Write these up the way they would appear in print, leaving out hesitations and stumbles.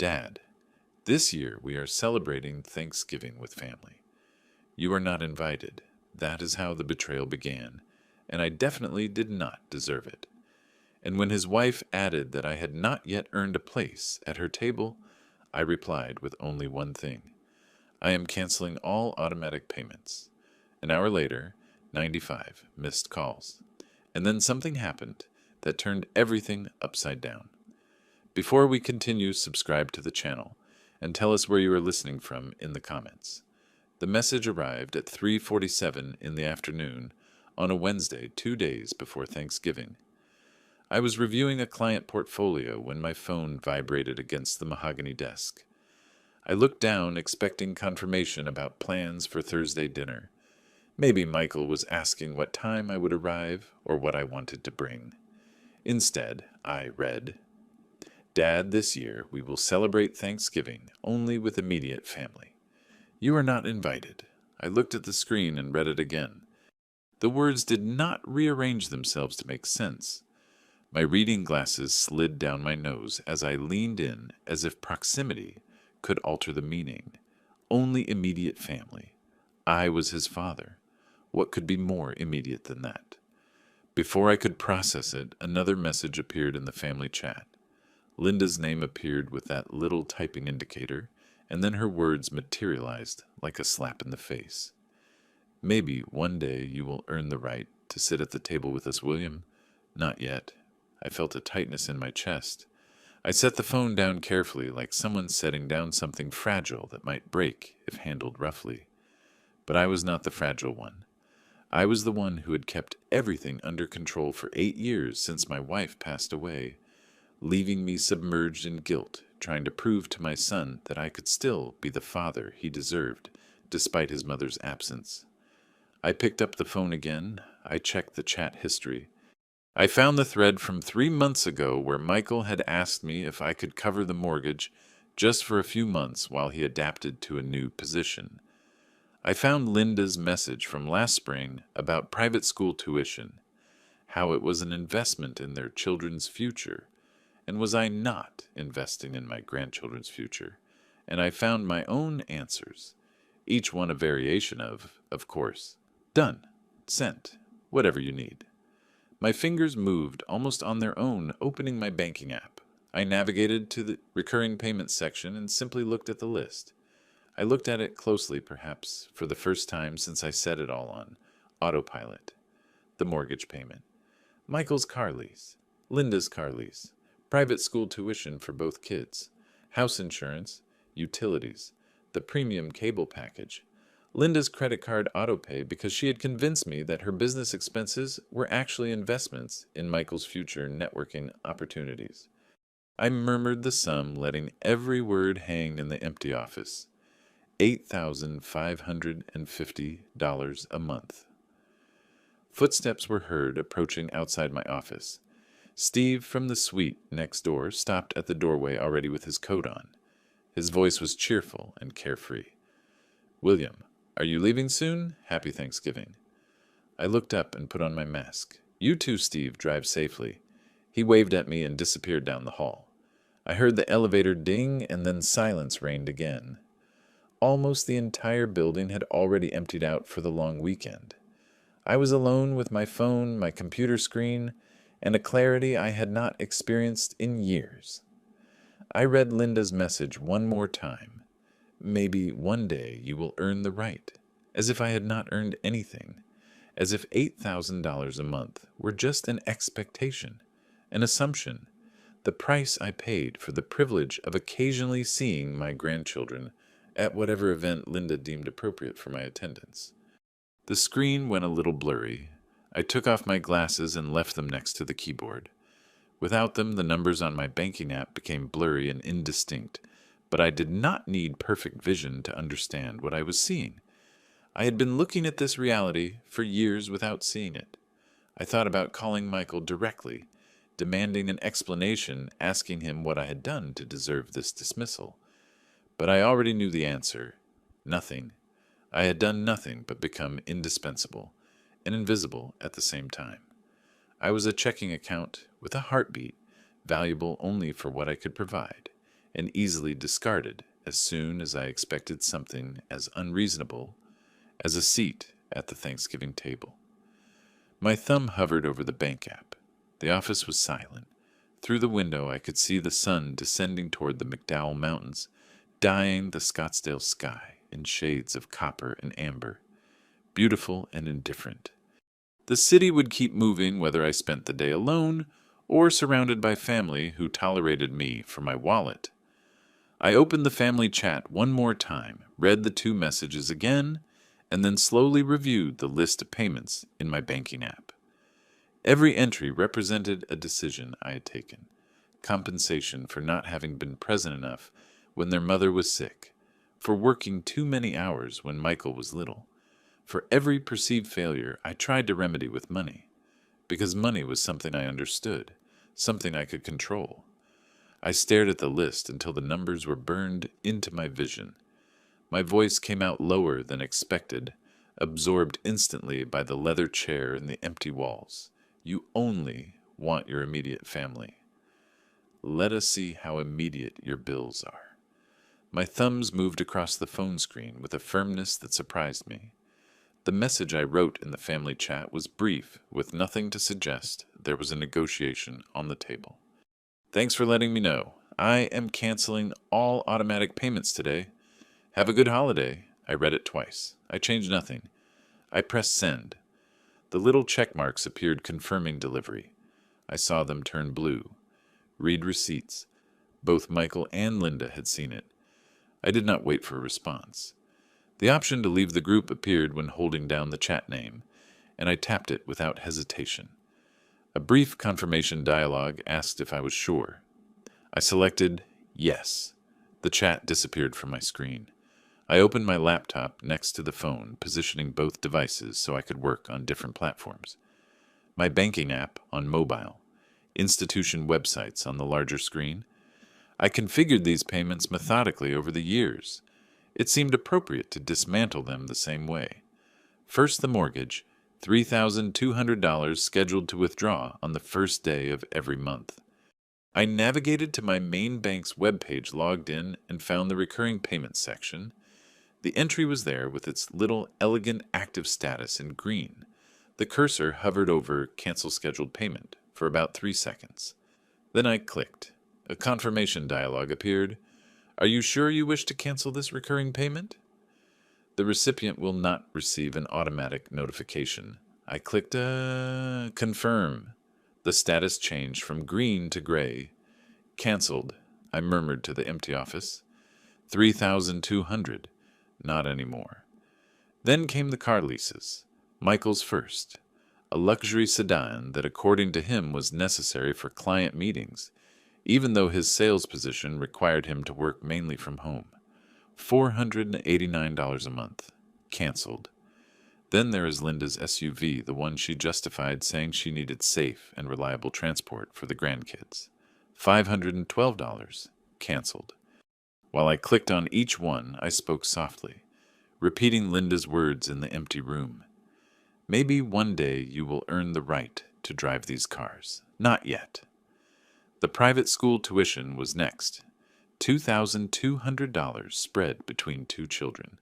Dad, this year we are celebrating Thanksgiving with family. You are not invited. That is how the betrayal began, and I definitely did not deserve it. And when his wife added that I had not yet earned a place at her table, I replied with only one thing: I am canceling all automatic payments. An hour later, 95 missed calls. And then something happened that turned everything upside down. Before we continue, subscribe to the channel and tell us where you are listening from in the comments. The message arrived at 3:47 in the afternoon on a Wednesday, 2 days before Thanksgiving. I was reviewing a client portfolio when my phone vibrated against the mahogany desk. I looked down, expecting confirmation about plans for Thursday dinner. Maybe Michael was asking what time I would arrive or what I wanted to bring. Instead, I read, Dad, this year we will celebrate Thanksgiving only with immediate family. You are not invited. I looked at the screen and read it again. The words did not rearrange themselves to make sense. My reading glasses slid down my nose as I leaned in, as if proximity could alter the meaning. Only immediate family. I was his father. What could be more immediate than that? Before I could process it, another message appeared in the family chat. Linda's name appeared with that little typing indicator, and then her words materialized like a slap in the face. Maybe one day you will earn the right to sit at the table with us, William. Not yet. I felt a tightness in my chest. I set the phone down carefully, like someone setting down something fragile that might break if handled roughly. But I was not the fragile one. I was the one who had kept everything under control for 8 years since my wife passed away, leaving me submerged in guilt, trying to prove to my son that I could still be the father he deserved, despite his mother's absence. I picked up the phone again. I checked the chat history. I found the thread from 3 months ago where Michael had asked me if I could cover the mortgage just for a few months while he adapted to a new position. I found Linda's message from last spring about private school tuition, how it was an investment in their children's future, and was I not investing in my grandchildren's future? And I found my own answers, each one a variation of course. Done. Sent. Whatever you need. My fingers moved almost on their own, opening my banking app. I navigated to the recurring payments section and simply looked at the list. I looked at it closely, perhaps for the first time since I set it all on autopilot. The mortgage payment, Michael's car lease, Linda's car lease, private school tuition for both kids, house insurance, utilities, the premium cable package, Linda's credit card autopay because she had convinced me that her business expenses were actually investments in Michael's future networking opportunities. I murmured the sum, letting every word hang in the empty office. $8,550 a month. Footsteps were heard approaching outside my office. Steve from the suite next door stopped at the doorway already with his coat on. His voice was cheerful and carefree. William, are you leaving soon? Happy Thanksgiving. I looked up and put on my mask. You too, Steve. Drive safely. He waved at me and disappeared down the hall. I heard the elevator ding, and then silence reigned again. Almost the entire building had already emptied out for the long weekend. I was alone with my phone, my computer screen, and a clarity I had not experienced in years. I read Linda's message one more time. Maybe one day you will earn the right, as if I had not earned anything, as if $8,000 a month were just an expectation, an assumption, the price I paid for the privilege of occasionally seeing my grandchildren at whatever event Linda deemed appropriate for my attendance. The screen went a little blurry. I took off my glasses and left them next to the keyboard. Without them, the numbers on my banking app became blurry and indistinct, but I did not need perfect vision to understand what I was seeing. I had been looking at this reality for years without seeing it. I thought about calling Michael directly, demanding an explanation, asking him what I had done to deserve this dismissal. But I already knew the answer. Nothing. I had done nothing but become indispensable and invisible at the same time. I was a checking account with a heartbeat, valuable only for what I could provide, and easily discarded as soon as I expected something as unreasonable as a seat at the Thanksgiving table. My thumb hovered over the bank app. The office was silent. Through the window, I could see the sun descending toward the McDowell Mountains, dyeing the Scottsdale sky in shades of copper and amber, beautiful and indifferent. The city would keep moving whether I spent the day alone or surrounded by family who tolerated me for my wallet. I opened the family chat one more time, read the 2 messages again, and then slowly reviewed the list of payments in my banking app. Every entry represented a decision I had taken: compensation for not having been present enough when their mother was sick, for working too many hours when Michael was little. For every perceived failure, I tried to remedy with money, because money was something I understood, something I could control. I stared at the list until the numbers were burned into my vision. My voice came out lower than expected, absorbed instantly by the leather chair and the empty walls. You only want your immediate family. Let us see how immediate your bills are. My thumbs moved across the phone screen with a firmness that surprised me. The message I wrote in the family chat was brief, with nothing to suggest there was a negotiation on the table. Thanks for letting me know. I am canceling all automatic payments today. Have a good holiday. I read it twice. I changed nothing. I pressed send. The little check marks appeared confirming delivery. I saw them turn blue. Read receipts. Both Michael and Linda had seen it. I did not wait for a response. The option to leave the group appeared when holding down the chat name, and I tapped it without hesitation. A brief confirmation dialogue asked if I was sure. I selected yes. The chat disappeared from my screen. I opened my laptop next to the phone, positioning both devices so I could work on different platforms. My banking app on mobile, institution websites on the larger screen. I configured these payments methodically over the years. It seemed appropriate to dismantle them the same way. First the mortgage, $3,200 scheduled to withdraw on the first day of every month. I navigated to my main bank's webpage, logged in, and found the recurring payments section. The entry was there with its little elegant active status in green. The cursor hovered over Cancel Scheduled Payment for about 3 seconds. Then I clicked. A confirmation dialog appeared. Are you sure you wish to cancel this recurring payment? The recipient will not receive an automatic notification. I clicked Confirm. The status changed from green to gray. Cancelled, I murmured to the empty office. 3,200. Not anymore. Then came the car leases. Michael's first. A luxury sedan that, according to him, was necessary for client meetings, even though his sales position required him to work mainly from home. $489 a month. Cancelled. Then there is Linda's SUV, the one she justified saying she needed safe and reliable transport for the grandkids. $512. Cancelled. While I clicked on each one, I spoke softly, repeating Linda's words in the empty room. Maybe one day you will earn the right to drive these cars. Not yet. The private school tuition was next. $2,200 spread between 2 children.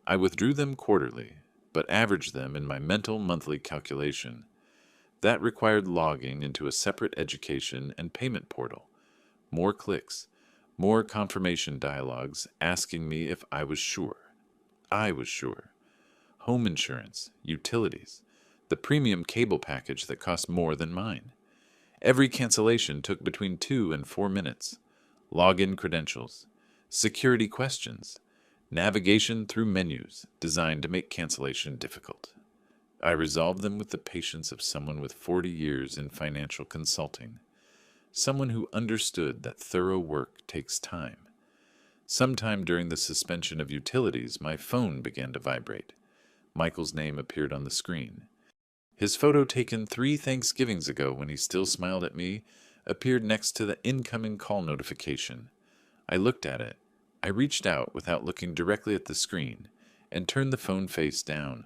I withdrew them quarterly, but averaged them in my mental monthly calculation. That required logging into a separate education and payment portal. More clicks. More confirmation dialogues asking me if I was sure. I was sure. Home insurance, utilities, the premium cable package that cost more than mine. Every cancellation took between 2 and 4 minutes. Login credentials, security questions, navigation through menus designed to make cancellation difficult. I resolved them with the patience of someone with 40 years in financial consulting. Someone who understood that thorough work takes time. Sometime during the suspension of utilities, my phone began to vibrate. Michael's name appeared on the screen. His photo, taken 3 Thanksgivings ago when he still smiled at me, appeared next to the incoming call notification. I looked at it. I reached out without looking directly at the screen and turned the phone face down.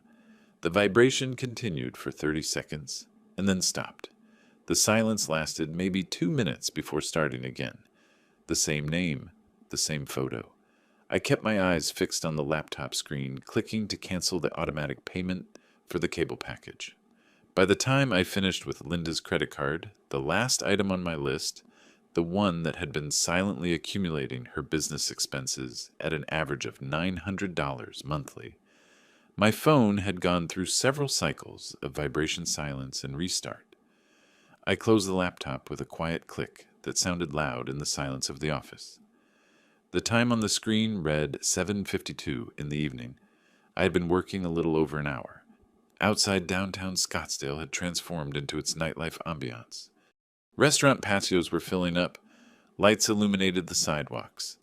The vibration continued for 30 seconds and then stopped. The silence lasted maybe 2 minutes before starting again. The same name, the same photo. I kept my eyes fixed on the laptop screen, clicking to cancel the automatic payment for the cable package. By the time I finished with Linda's credit card, the last item on my list, the one that had been silently accumulating her business expenses at an average of $900 monthly, my phone had gone through several cycles of vibration silence and restart. I closed the laptop with a quiet click that sounded loud in the silence of the office. The time on the screen read 7:52 in the evening. I had been working a little over an hour. Outside downtown Scottsdale had transformed into its nightlife ambiance. Restaurant patios were filling up. Lights illuminated the sidewalks.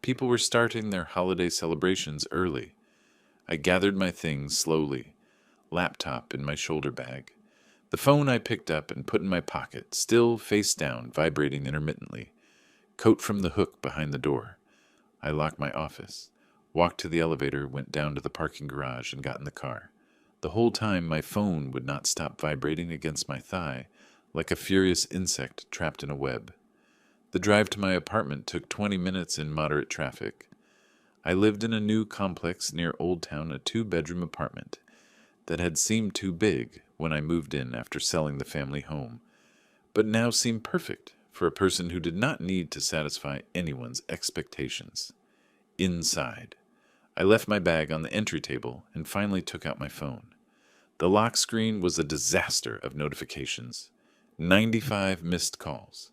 People were starting their holiday celebrations early. I gathered my things slowly, laptop in my shoulder bag. The phone I picked up and put in my pocket, still face down, vibrating intermittently. Coat from the hook behind the door. I locked my office, walked to the elevator, went down to the parking garage, and got in the car. The whole time my phone would not stop vibrating against my thigh, like a furious insect trapped in a web. The drive to my apartment took 20 minutes in moderate traffic. I lived in a new complex near Old Town, a 2-bedroom apartment that had seemed too big when I moved in after selling the family home, but now seemed perfect for a person who did not need to satisfy anyone's expectations. Inside, I left my bag on the entry table and finally took out my phone. The lock screen was a disaster of notifications. 95 missed calls.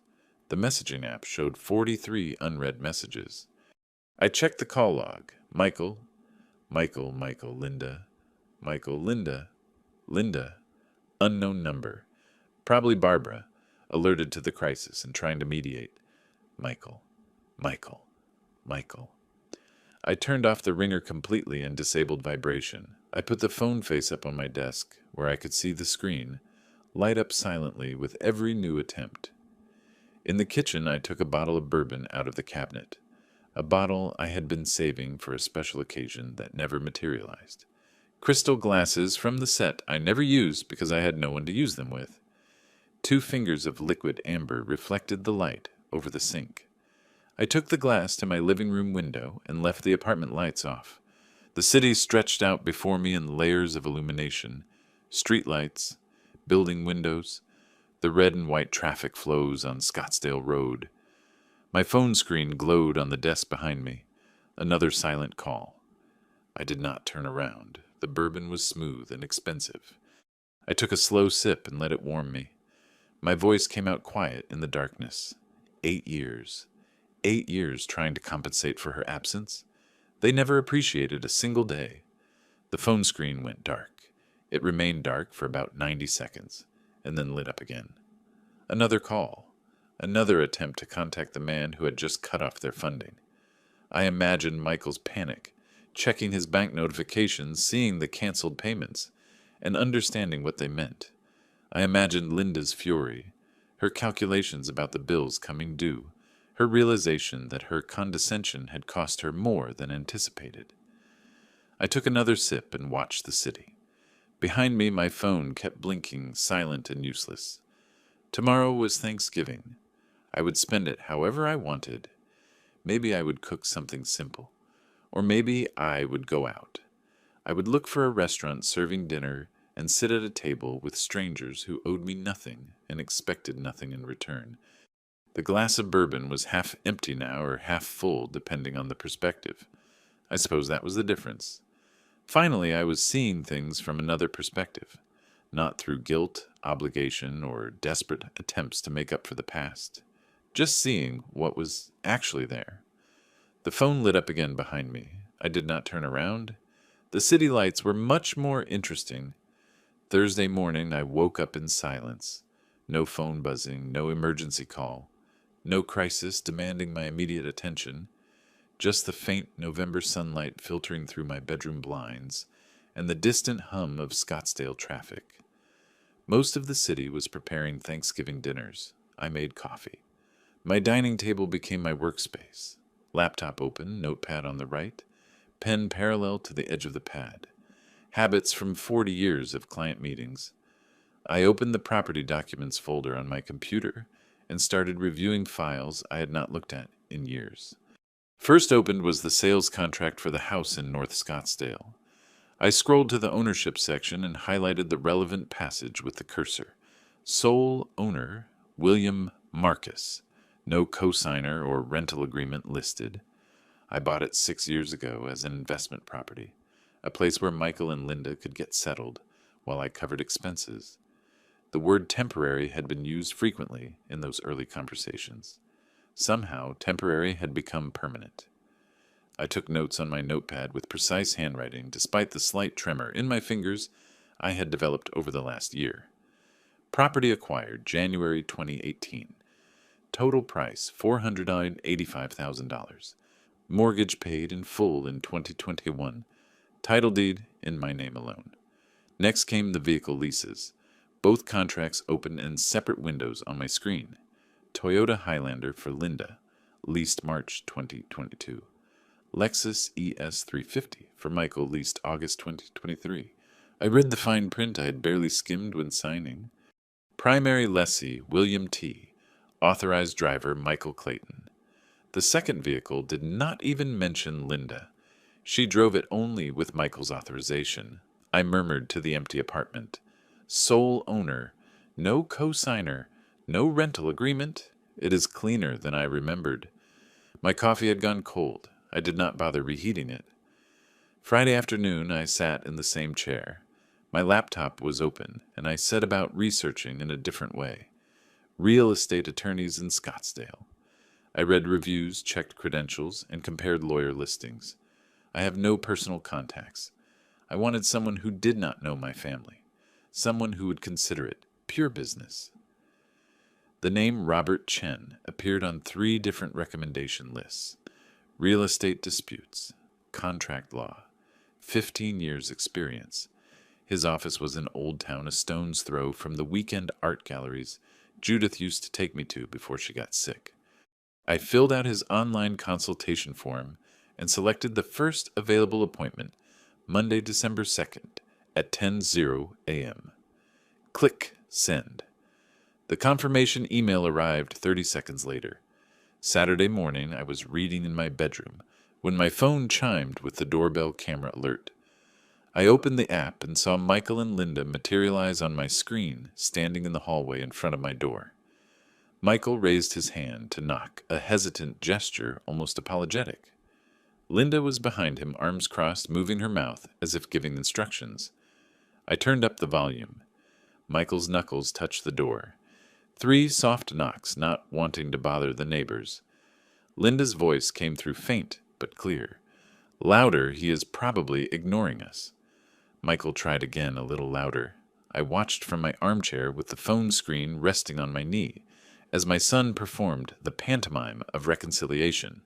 The messaging app showed 43 unread messages. I checked the call log. Michael, Linda, Linda, unknown number. Probably Barbara, alerted to the crisis and trying to mediate. Michael. I turned off the ringer completely and disabled vibration. I put the phone face up on my desk, where I could see the screen, light up silently with every new attempt. In the kitchen, I took a bottle of bourbon out of the cabinet, a bottle I had been saving for a special occasion that never materialized. Crystal glasses from the set I never used because I had no one to use them with. 2 fingers of liquid amber reflected the light over the sink. I took the glass to my living room window and left the apartment lights off. The city stretched out before me in layers of illumination, street lights, building windows, the red and white traffic flows on Scottsdale Road. My phone screen glowed on the desk behind me. Another silent call. I did not turn around. The bourbon was smooth and expensive. I took a slow sip and let it warm me. My voice came out quiet in the darkness. 8 years. 8 years trying to compensate for her absence. They never appreciated a single day. The phone screen went dark. It remained dark for about 90 seconds, and then lit up again. Another call. Another attempt to contact the man who had just cut off their funding. I imagined Michael's panic, checking his bank notifications, seeing the canceled payments, and understanding what they meant. I imagined Linda's fury, her calculations about the bills coming due, her realization that her condescension had cost her more than anticipated. I took another sip and watched the city. Behind me, my phone kept blinking, silent and useless. Tomorrow was Thanksgiving. I would spend it however I wanted. Maybe I would cook something simple. Or maybe I would go out. I would look for a restaurant serving dinner and sit at a table with strangers who owed me nothing and expected nothing in return. The glass of bourbon was half empty now or half full, depending on the perspective. I suppose that was the difference. Finally, I was seeing things from another perspective, not through guilt, obligation, or desperate attempts to make up for the past. Just seeing what was actually there. The phone lit up again behind me. I did not turn around. The city lights were much more interesting. Thursday morning, I woke up in silence. No phone buzzing, no emergency call, no crisis demanding my immediate attention, just the faint November sunlight filtering through my bedroom blinds and the distant hum of Scottsdale traffic. Most of the city was preparing Thanksgiving dinners. I made coffee. My dining table became my workspace. Laptop open, notepad on the right, pen parallel to the edge of the pad. Habits from 40 years of client meetings. I opened the property documents folder on my computer and started reviewing files I had not looked at in years. First opened was the sales contract for the house in North Scottsdale. I scrolled to the ownership section and highlighted the relevant passage with the cursor. Sole owner, William Marcus. No cosigner or rental agreement listed. I bought it 6 years ago as an investment property, a place where Michael and Linda could get settled while I covered expenses. The word temporary had been used frequently in those early conversations. Somehow, temporary had become permanent. I took notes on my notepad with precise handwriting, despite the slight tremor in my fingers I had developed over the last year. Property acquired January 2018. Total price $485,000. Mortgage paid in full in 2021. Title deed in my name alone. Next came the vehicle leases. Both contracts open in separate windows on my screen. Toyota Highlander for Linda, leased March 2022. Lexus ES350 for Michael, leased August 2023. I read the fine print I had barely skimmed when signing. Primary lessee William T. Authorized driver Michael Clayton. The second vehicle did not even mention Linda. She drove it only with Michael's authorization. I murmured to the empty apartment. Sole owner, no cosigner, no rental agreement. It is cleaner than I remembered. My coffee had gone cold. I did not bother reheating it. Friday afternoon, I sat in the same chair. My laptop was open, and I set about researching in a different way. Real estate attorneys in Scottsdale. I read reviews, checked credentials, and compared lawyer listings. I have no personal contacts. I wanted someone who did not know my family, someone who would consider it pure business. The name Robert Chen appeared on 3 different recommendation lists. Real estate disputes, contract law, 15 years experience. His office was in Old Town, a stone's throw from the weekend art galleries Judith used to take me to before she got sick. I filled out his online consultation form and selected the first available appointment, Monday, December 2nd, at 10:00 a.m. Click Send. The confirmation email arrived 30 seconds later. Saturday morning, I was reading in my bedroom when my phone chimed with the doorbell camera alert. I opened the app and saw Michael and Linda materialize on my screen, standing in the hallway in front of my door. Michael raised his hand to knock, a hesitant gesture, almost apologetic. Linda was behind him, arms crossed, moving her mouth as if giving instructions. I turned up the volume. Michael's knuckles touched the door. 3 soft knocks, not wanting to bother the neighbors. Linda's voice came through faint but clear. Louder, he is probably ignoring us. Michael tried again, a little louder. I watched from my armchair with the phone screen resting on my knee as my son performed the pantomime of reconciliation.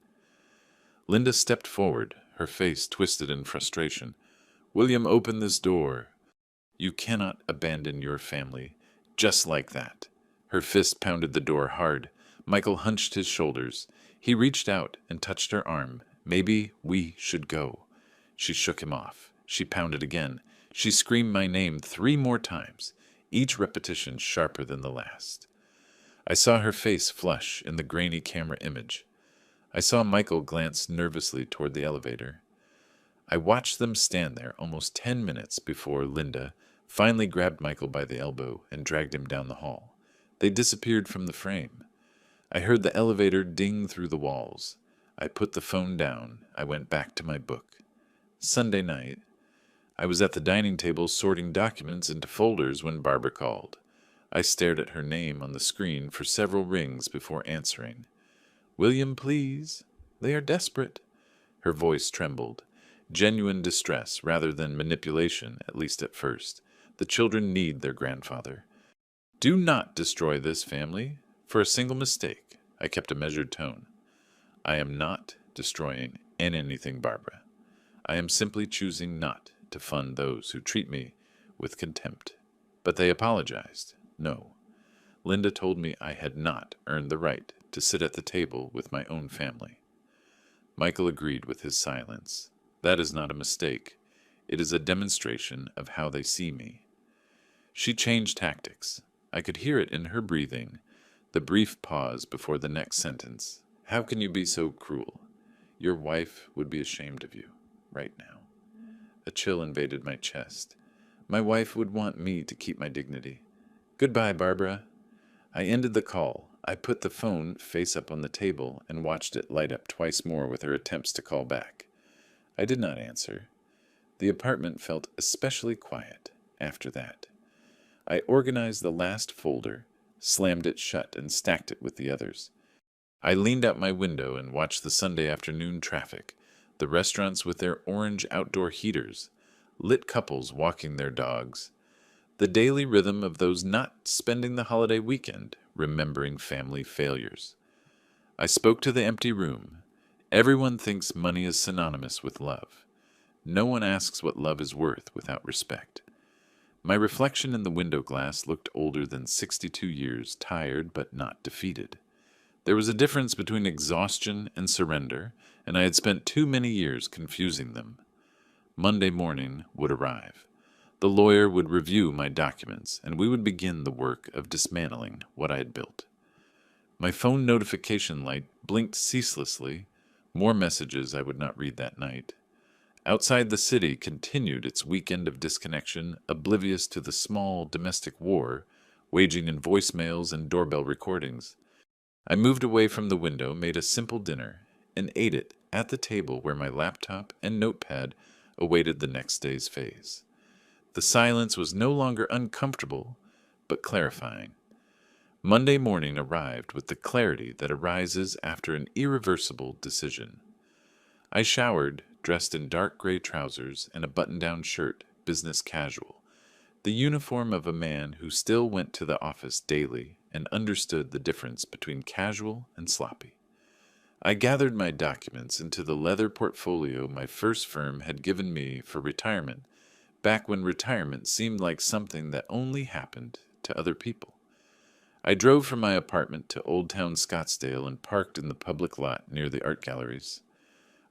Linda stepped forward, her face twisted in frustration. William, open this door. You cannot abandon your family just like that. Her fist pounded the door hard. Michael hunched his shoulders. He reached out and touched her arm. Maybe we should go. She shook him off. She pounded again. She screamed my name 3 more times, each repetition sharper than the last. I saw her face flush in the grainy camera image. I saw Michael glance nervously toward the elevator. I watched them stand there almost 10 minutes before Linda finally grabbed Michael by the elbow and dragged him down the hall. They disappeared from the frame. I heard the elevator ding through the walls. I put the phone down. I went back to my book. Sunday night. I was at the dining table sorting documents into folders when Barbara called. I stared at her name on the screen for several rings before answering. William, please. They are desperate. Her voice trembled. Genuine distress rather than manipulation, at least at first. The children need their grandfather. Do not destroy this family for a single mistake. I kept a measured tone. I am not destroying anything, Barbara. I am simply choosing not to fund those who treat me with contempt. But they apologized. No. Linda told me I had not earned the right to sit at the table with my own family. Michael agreed with his silence. That is not a mistake. It is a demonstration of how they see me. She changed tactics. I could hear it in her breathing, the brief pause before the next sentence. How can you be so cruel? Your wife would be ashamed of you, right now. A chill invaded my chest. My wife would want me to keep my dignity. Goodbye, Barbara. I ended the call. I put the phone face up on the table and watched it light up twice more with her attempts to call back. I did not answer. The apartment felt especially quiet after that. I organized the last folder, slammed it shut, and stacked it with the others. I leaned out my window and watched the Sunday afternoon traffic, the restaurants with their orange outdoor heaters, lit couples walking their dogs, the daily rhythm of those not spending the holiday weekend remembering family failures. I spoke to the empty room. Everyone thinks money is synonymous with love. No one asks what love is worth without respect. My reflection in the window glass looked older than 62 years, tired but not defeated. There was a difference between exhaustion and surrender, and I had spent too many years confusing them. Monday morning would arrive. The lawyer would review my documents, and we would begin the work of dismantling what I had built. My phone notification light blinked ceaselessly, more messages I would not read that night. Outside the city continued its weekend of disconnection, oblivious to the small domestic war, waging in voicemails and doorbell recordings. I moved away from the window, made a simple dinner, and ate it at the table where my laptop and notepad awaited the next day's phase. The silence was no longer uncomfortable, but clarifying. Monday morning arrived with the clarity that arises after an irreversible decision. I showered, dressed in dark gray trousers and a button-down shirt, business casual, the uniform of a man who still went to the office daily and understood the difference between casual and sloppy. I gathered my documents into the leather portfolio my first firm had given me for retirement, back when retirement seemed like something that only happened to other people. I drove from my apartment to Old Town Scottsdale and parked in the public lot near the art galleries.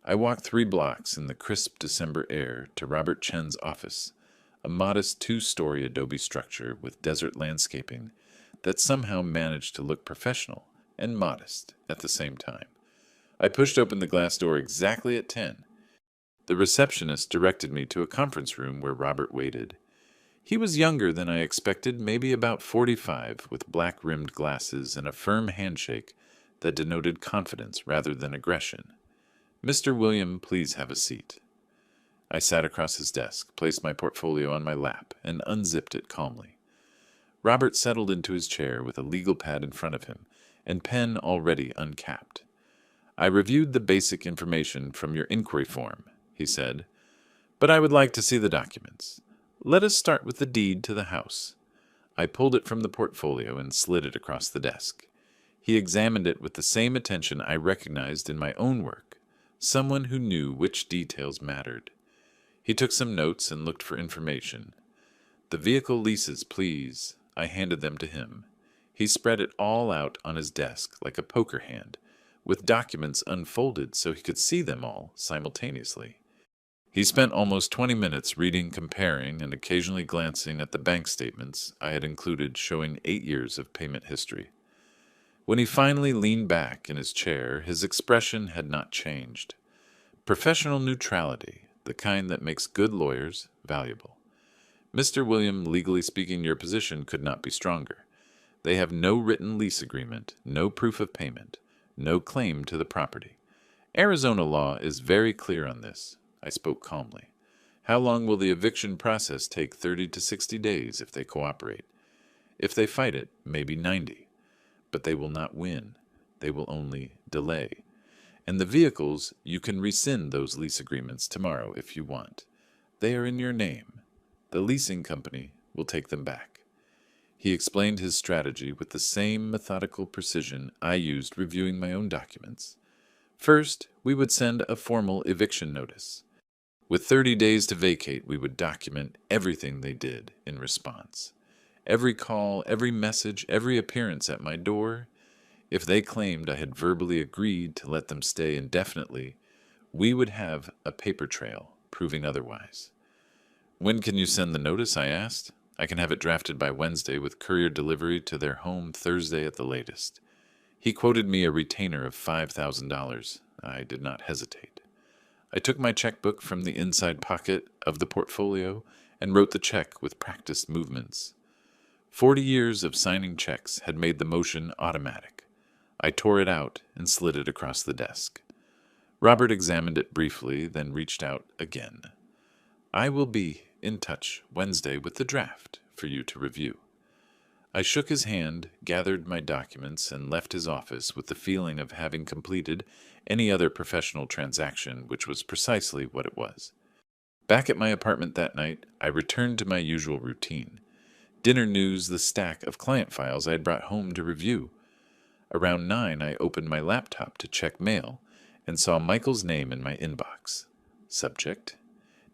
I walked 3 blocks in the crisp December air to Robert Chen's office, a modest 2-story adobe structure with desert landscaping that somehow managed to look professional and modest at the same time. I pushed open the glass door exactly at 10. The receptionist directed me to a conference room where Robert waited. He was younger than I expected, maybe about 45, with black-rimmed glasses and a firm handshake that denoted confidence rather than aggression. "Mr. William, please have a seat." I sat across his desk, placed my portfolio on my lap, and unzipped it calmly. Robert settled into his chair with a legal pad in front of him and pen already uncapped. "I reviewed the basic information from your inquiry form," he said, "but I would like to see the documents. Let us start with the deed to the house." I pulled it from the portfolio and slid it across the desk. He examined it with the same attention I recognized in my own work, someone who knew which details mattered. He took some notes and looked for information. "The vehicle leases, please." I handed them to him. He spread it all out on his desk like a poker hand, with documents unfolded so he could see them all simultaneously. He spent almost 20 minutes reading, comparing, and occasionally glancing at the bank statements I had included showing 8 years of payment history. When he finally leaned back in his chair, his expression had not changed. Professional neutrality, the kind that makes good lawyers valuable. "Mr. William, legally speaking, your position could not be stronger. They have no written lease agreement, no proof of payment, no claim to the property. Arizona law is very clear on this." I spoke calmly. "How long will the eviction process take? 30 to 60 days if they cooperate. If they fight it, maybe 90. But they will not win. They will only delay. And the vehicles, you can rescind those lease agreements tomorrow if you want. They are in your name. The leasing company will take them back." He explained his strategy with the same methodical precision I used reviewing my own documents. First, we would send a formal eviction notice. With 30 days to vacate, we would document everything they did in response. Every call, every message, every appearance at my door. If they claimed I had verbally agreed to let them stay indefinitely, we would have a paper trail proving otherwise. "When can you send the notice?" I asked. "I can have it drafted by Wednesday with courier delivery to their home Thursday at the latest." He quoted me a retainer of $5,000. I did not hesitate. I took my checkbook from the inside pocket of the portfolio and wrote the check with practiced movements. 40 years of signing checks had made the motion automatic. I tore it out and slid it across the desk. Robert examined it briefly, then reached out again. I will be in touch Wednesday with the draft for you to review. I shook his hand, gathered my documents, and left his office with the feeling of having completed any other professional transaction, which was precisely what it was. Back at my apartment that night, I returned to my usual routine. Dinner news the stack of client files I had brought home to review. Around 9, I opened my laptop to check mail and saw Michael's name in my inbox. Subject: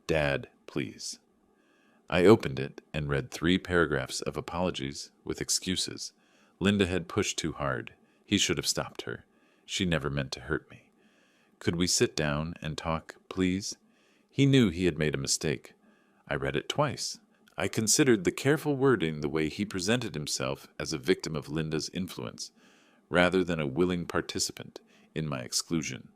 Dad, please. I opened it and read 3 paragraphs of apologies with excuses. Linda had pushed too hard. He should have stopped her. She never meant to hurt me. Could we sit down and talk, please? He knew he had made a mistake. I read it twice. I considered the careful wording the way he presented himself as a victim of Linda's influence, rather than a willing participant in my exclusion.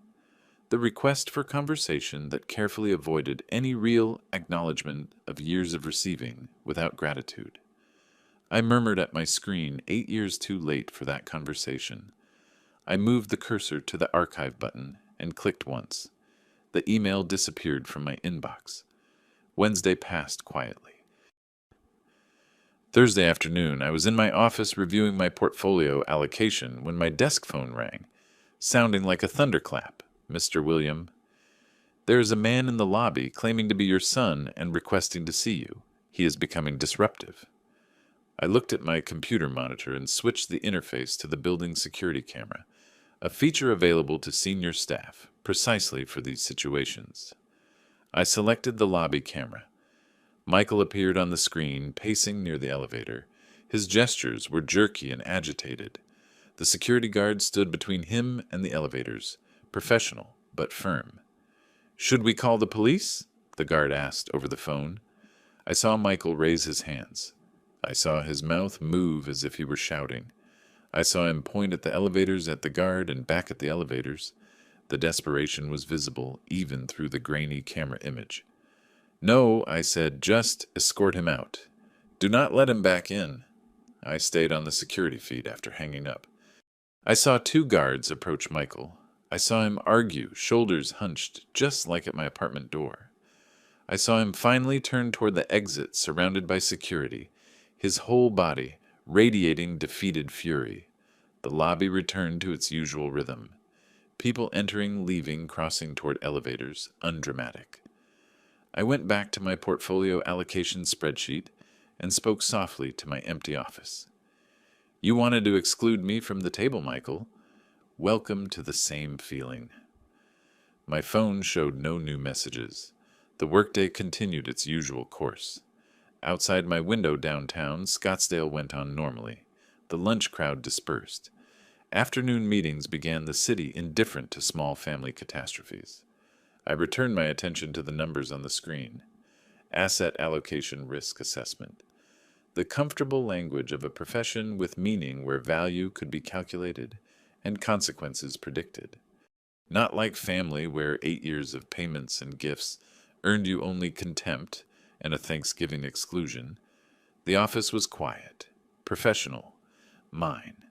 The request for conversation that carefully avoided any real acknowledgement of years of receiving without gratitude. I murmured at my screen 8 years too late for that conversation. I moved the cursor to the archive button and clicked once. The email disappeared from my inbox. Wednesday passed quietly. Thursday afternoon, I was in my office reviewing my portfolio allocation when my desk phone rang, sounding like a thunderclap. Mr. William, there is a man in the lobby claiming to be your son and requesting to see you. He is becoming disruptive. I looked at my computer monitor and switched the interface to the building security camera, a feature available to senior staff precisely for these situations. I selected the lobby camera. Michael appeared on the screen, pacing near the elevator. His gestures were jerky and agitated. The security guard stood between him and the elevators, professional but firm. Should we call the police? The guard asked over the phone. I saw Michael raise his hands. I saw his mouth move as if he were shouting. I saw him point at the elevators, at the guard, and back at the elevators. The desperation was visible even through the grainy camera image. No, I said, just escort him out. Do not let him back in. I stayed on the security feed after hanging up. I saw 2 guards approach Michael. I saw him argue, shoulders hunched, just like at my apartment door. I saw him finally turn toward the exit surrounded by security, his whole body radiating defeated fury. The lobby returned to its usual rhythm. People entering, leaving, crossing toward elevators, undramatic. I went back to my portfolio allocation spreadsheet and spoke softly to my empty office. You wanted to exclude me from the table, Michael. Welcome to the same feeling. My phone showed no new messages. The workday continued its usual course. Outside my window downtown, Scottsdale went on normally. The lunch crowd dispersed. Afternoon meetings began the city indifferent to small family catastrophes. I returned my attention to the numbers on the screen. Asset allocation risk assessment. The comfortable language of a profession with meaning where value could be calculated and consequences predicted. Not like family where 8 years of payments and gifts earned you only contempt and a Thanksgiving exclusion. The office was quiet, professional, mine.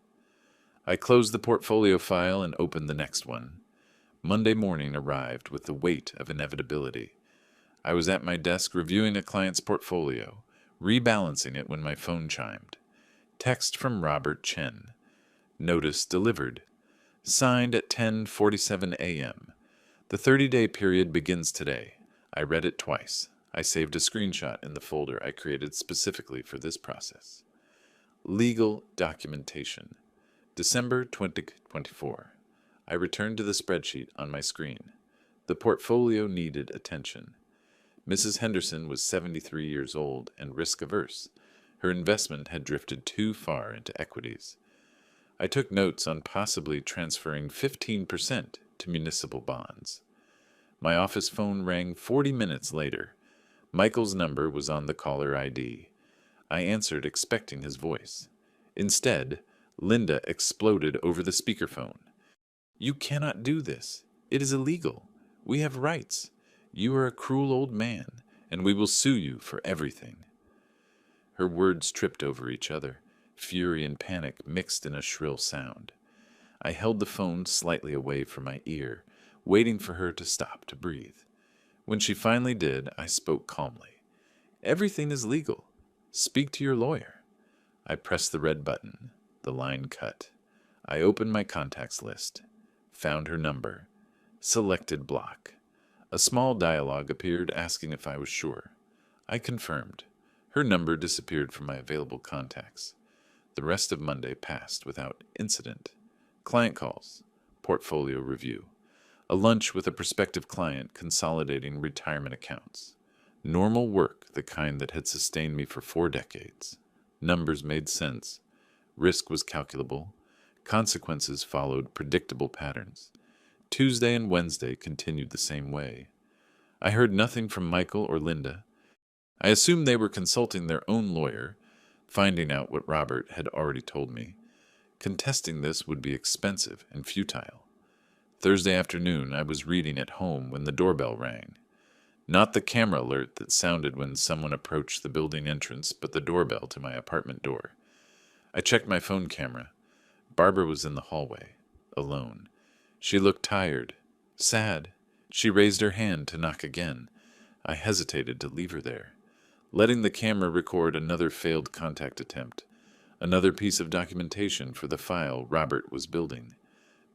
I closed the portfolio file and opened the next one. Monday morning arrived with the weight of inevitability. I was at my desk reviewing a client's portfolio, rebalancing it when my phone chimed. Text from Robert Chen. Notice delivered. Signed at 10:47 a.m. The 30-day period begins today. I read it twice. I saved a screenshot in the folder I created specifically for this process. Legal documentation. December 2024. I returned to the spreadsheet on my screen. The portfolio needed attention. Mrs. Henderson was 73 years old and risk-averse. Her investment had drifted too far into equities. I took notes on possibly transferring 15% to municipal bonds. My office phone rang 40 minutes later. Michael's number was on the caller ID. I answered, expecting his voice. Instead, Linda exploded over the speakerphone. "You cannot do this. It is illegal. We have rights. You are a cruel old man, and we will sue you for everything." Her words tripped over each other, fury and panic mixed in a shrill sound. I held the phone slightly away from my ear, waiting for her to stop to breathe. When she finally did, I spoke calmly. "Everything is legal. Speak to your lawyer." I pressed the red button. The line cut. I opened my contacts list, found her number, selected block. A small dialogue appeared asking if I was sure. I confirmed. Her number disappeared from my available contacts. The rest of Monday passed without incident. Client calls, portfolio review, a lunch with a prospective client consolidating retirement accounts. Normal work, the kind that had sustained me for 4 decades. Numbers made sense. Risk was calculable. Consequences followed predictable patterns. Tuesday and Wednesday continued the same way. I heard nothing from Michael or Linda. I assumed they were consulting their own lawyer, finding out what Robert had already told me. Contesting this would be expensive and futile. Thursday afternoon, I was reading at home when the doorbell rang. Not the camera alert that sounded when someone approached the building entrance, but the doorbell to my apartment door. I checked my phone camera. Barbara was in the hallway, alone. She looked tired, sad. She raised her hand to knock again. I hesitated to leave her there, letting the camera record another failed contact attempt, another piece of documentation for the file Robert was building.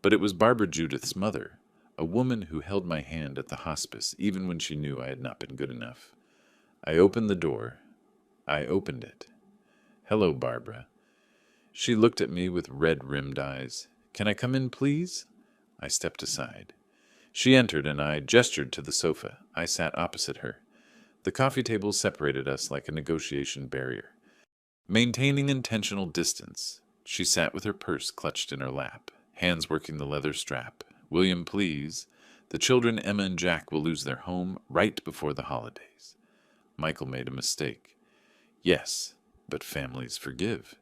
But it was Barbara Judith's mother, a woman who held my hand at the hospice even when she knew I had not been good enough. I opened the door. I opened it. "Hello, Barbara." She looked at me with red-rimmed eyes. "Can I come in, please?" I stepped aside. She entered, and I gestured to the sofa. I sat opposite her. The coffee table separated us like a negotiation barrier. Maintaining intentional distance, she sat with her purse clutched in her lap, hands working the leather strap. "William, please. The children, Emma and Jack, will lose their home right before the holidays." Michael made a mistake. "Yes, but families forgive.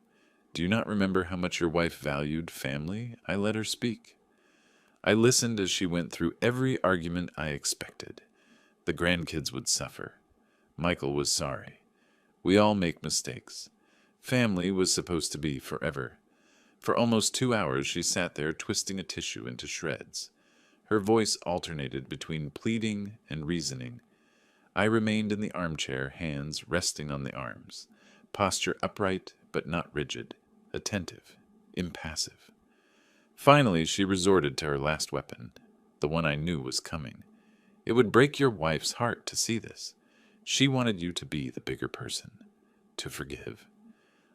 Do you not remember how much your wife valued family?" I let her speak. I listened as she went through every argument I expected. The grandkids would suffer. Michael was sorry. We all make mistakes. Family was supposed to be forever. For almost 2 hours she sat there twisting a tissue into shreds. Her voice alternated between pleading and reasoning. I remained in the armchair, hands resting on the arms, posture upright but not rigid, attentive, impassive. Finally, she resorted to her last weapon, the one I knew was coming. "It would break your wife's heart to see this. She wanted you to be the bigger person, to forgive."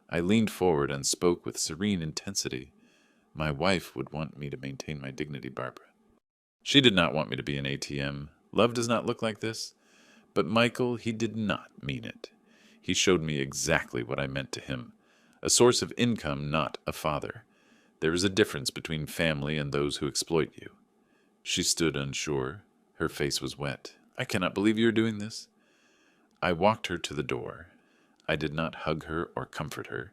I leaned forward and spoke with serene intensity. "My wife would want me to maintain my dignity, Barbara. She did not want me to be an ATM. Love does not look like this." But Michael, he did not mean it. He showed me exactly what I meant to him. A source of income, not a father. There is a difference between family and those who exploit you. She stood unsure. Her face was wet. "I cannot believe you are doing this." I walked her to the door. I did not hug her or comfort her.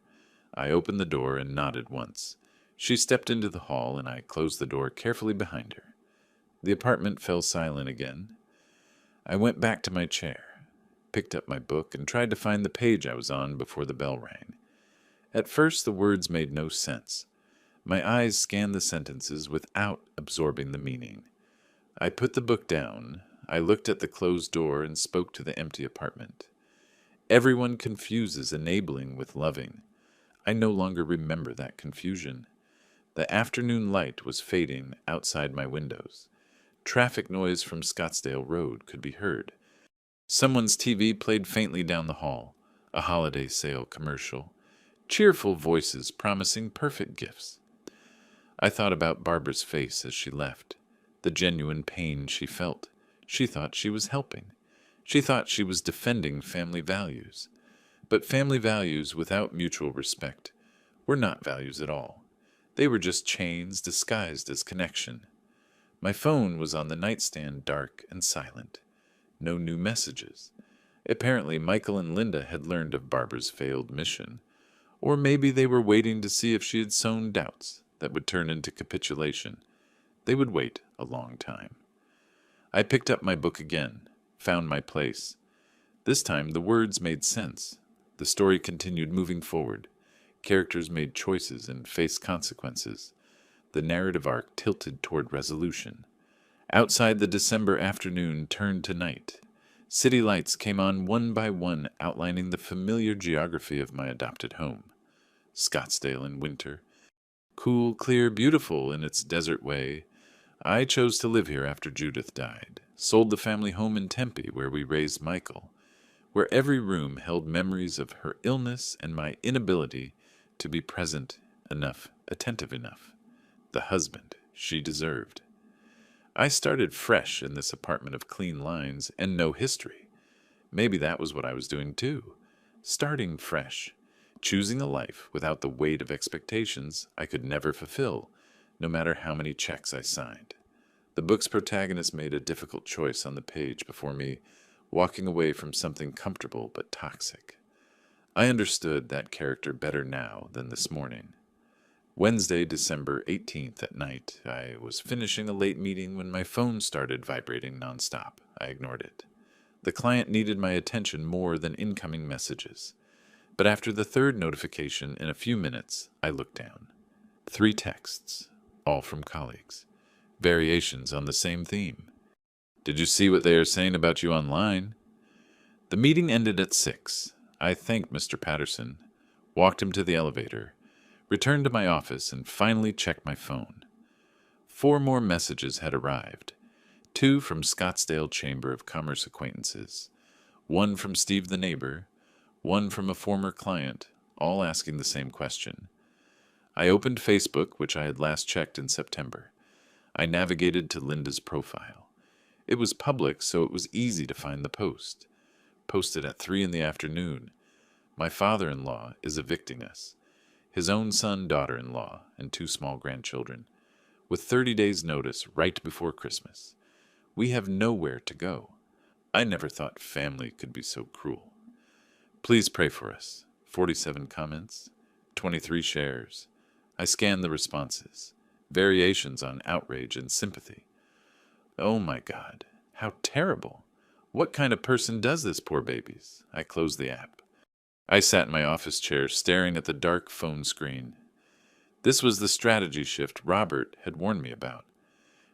I opened the door and nodded once. She stepped into the hall, and I closed the door carefully behind her. The apartment fell silent again. I went back to my chair, picked up my book, and tried to find the page I was on before the bell rang. At first the words made no sense. My eyes scanned the sentences without absorbing the meaning. I put the book down. I looked at the closed door and spoke to the empty apartment. Everyone confuses enabling with loving. I no longer remember that confusion. The afternoon light was fading outside my windows. Traffic noise from Scottsdale Road could be heard. Someone's TV played faintly down the hall, a holiday sale commercial. Cheerful voices promising perfect gifts. I thought about Barbara's face as she left, the genuine pain she felt. She thought she was helping. She thought she was defending family values. But family values without mutual respect were not values at all. They were just chains disguised as connection. My phone was on the nightstand, dark and silent. No new messages. Apparently, Michael and Linda had learned of Barbara's failed mission. Or maybe they were waiting to see if she had sown doubts that would turn into capitulation. They would wait a long time. I picked up my book again, found my place. This time the words made sense. The story continued moving forward. Characters made choices and faced consequences. The narrative arc tilted toward resolution. Outside, the December afternoon turned to night. City lights came on one by one, outlining the familiar geography of my adopted home. Scottsdale in winter. Cool, clear, beautiful in its desert way. I chose to live here after Judith died. Sold the family home in Tempe where we raised Michael, where every room held memories of her illness and my inability to be present enough, attentive enough, the husband she deserved. I started fresh in this apartment of clean lines and no history. Maybe that was what I was doing too. Starting fresh, choosing a life without the weight of expectations I could never fulfill, no matter how many checks I signed. The book's protagonist made a difficult choice on the page before me, walking away from something comfortable but toxic. I understood that character better now than this morning. Wednesday, December 18th at night, I was finishing a late meeting when my phone started vibrating nonstop. I ignored it. The client needed my attention more than incoming messages. But after the third notification in a few minutes, I looked down. 3 texts, all from colleagues. Variations on the same theme. Did you see what they are saying about you online? The meeting ended at 6. I thanked Mr. Patterson, walked him to the elevator, returned to my office, and finally checked my phone. 4 more messages had arrived. 2 from Scottsdale Chamber of Commerce acquaintances. 1 from Steve the neighbor. 1 from a former client, all asking the same question. I opened Facebook, which I had last checked in September. I navigated to Linda's profile. It was public, so it was easy to find the post. Posted at 3 in the afternoon. My father-in-law is evicting us. His own son, daughter-in-law, and 2 small grandchildren, with 30 days' notice right before Christmas. We have nowhere to go. I never thought family could be so cruel. Please pray for us. 47 comments, 23 shares. I scanned the responses. Variations on outrage and sympathy. Oh my God, how terrible. What kind of person does this, poor babies? I closed the app. I sat in my office chair staring at the dark phone screen. This was the strategy shift Robert had warned me about.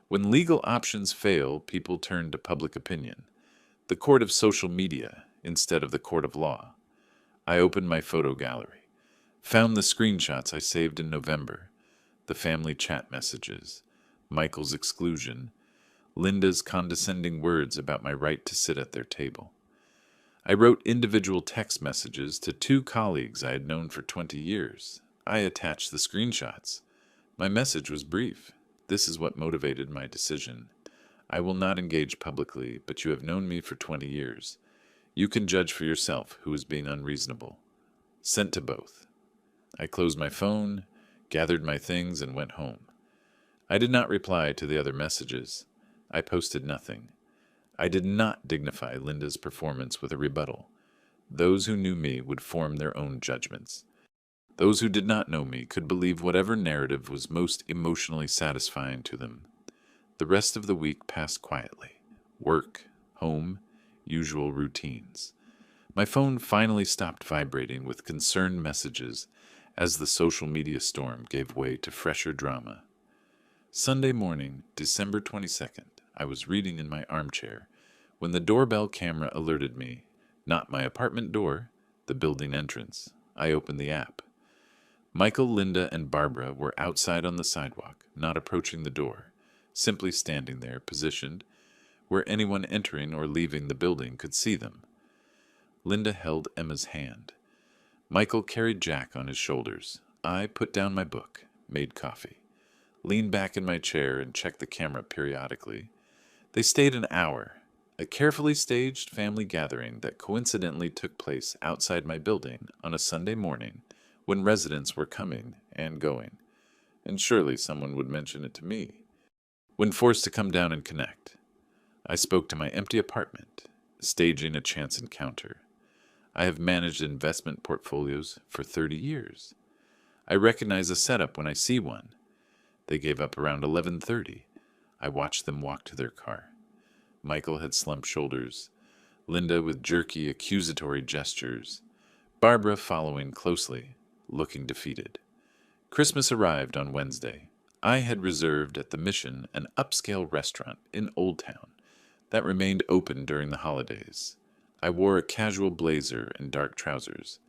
When legal options fail, people turn to public opinion, the court of social media instead of the court of law. I opened my photo gallery, found the screenshots I saved in November, the family chat messages, Michael's exclusion, Linda's condescending words about my right to sit at their table. I wrote individual text messages to 2 colleagues I had known for 20 years. I attached the screenshots. My message was brief. This is what motivated my decision. I will not engage publicly, but you have known me for 20 years. You can judge for yourself who is being unreasonable. Sent to both. I closed my phone, gathered my things, and went home. I did not reply to the other messages. I posted nothing. I did not dignify Linda's performance with a rebuttal. Those who knew me would form their own judgments. Those who did not know me could believe whatever narrative was most emotionally satisfying to them. The rest of the week passed quietly. Work, home, usual routines. My phone finally stopped vibrating with concerned messages as the social media storm gave way to fresher drama. Sunday morning, December 22nd, I was reading in my armchair when the doorbell camera alerted me, not my apartment door, the building entrance. I opened the app. Michael, Linda, and Barbara were outside on the sidewalk, not approaching the door, simply standing there, positioned, where anyone entering or leaving the building could see them. Linda held Emma's hand. Michael carried Jack on his shoulders. I put down my book, made coffee, leaned back in my chair, and checked the camera periodically. They stayed an hour, a carefully staged family gathering that coincidentally took place outside my building on a Sunday morning when residents were coming and going, and surely someone would mention it to me. When forced to come down and connect, I spoke to my empty apartment, staging a chance encounter. I have managed investment portfolios for 30 years. I recognize a setup when I see one. They gave up around 11:30. I watched them walk to their car. Michael had slumped shoulders, Linda with jerky, accusatory gestures, Barbara following closely, looking defeated. Christmas arrived on Wednesday. I had reserved at the Mission an upscale restaurant in Old Town that remained open during the holidays. I wore a casual blazer and dark trousers.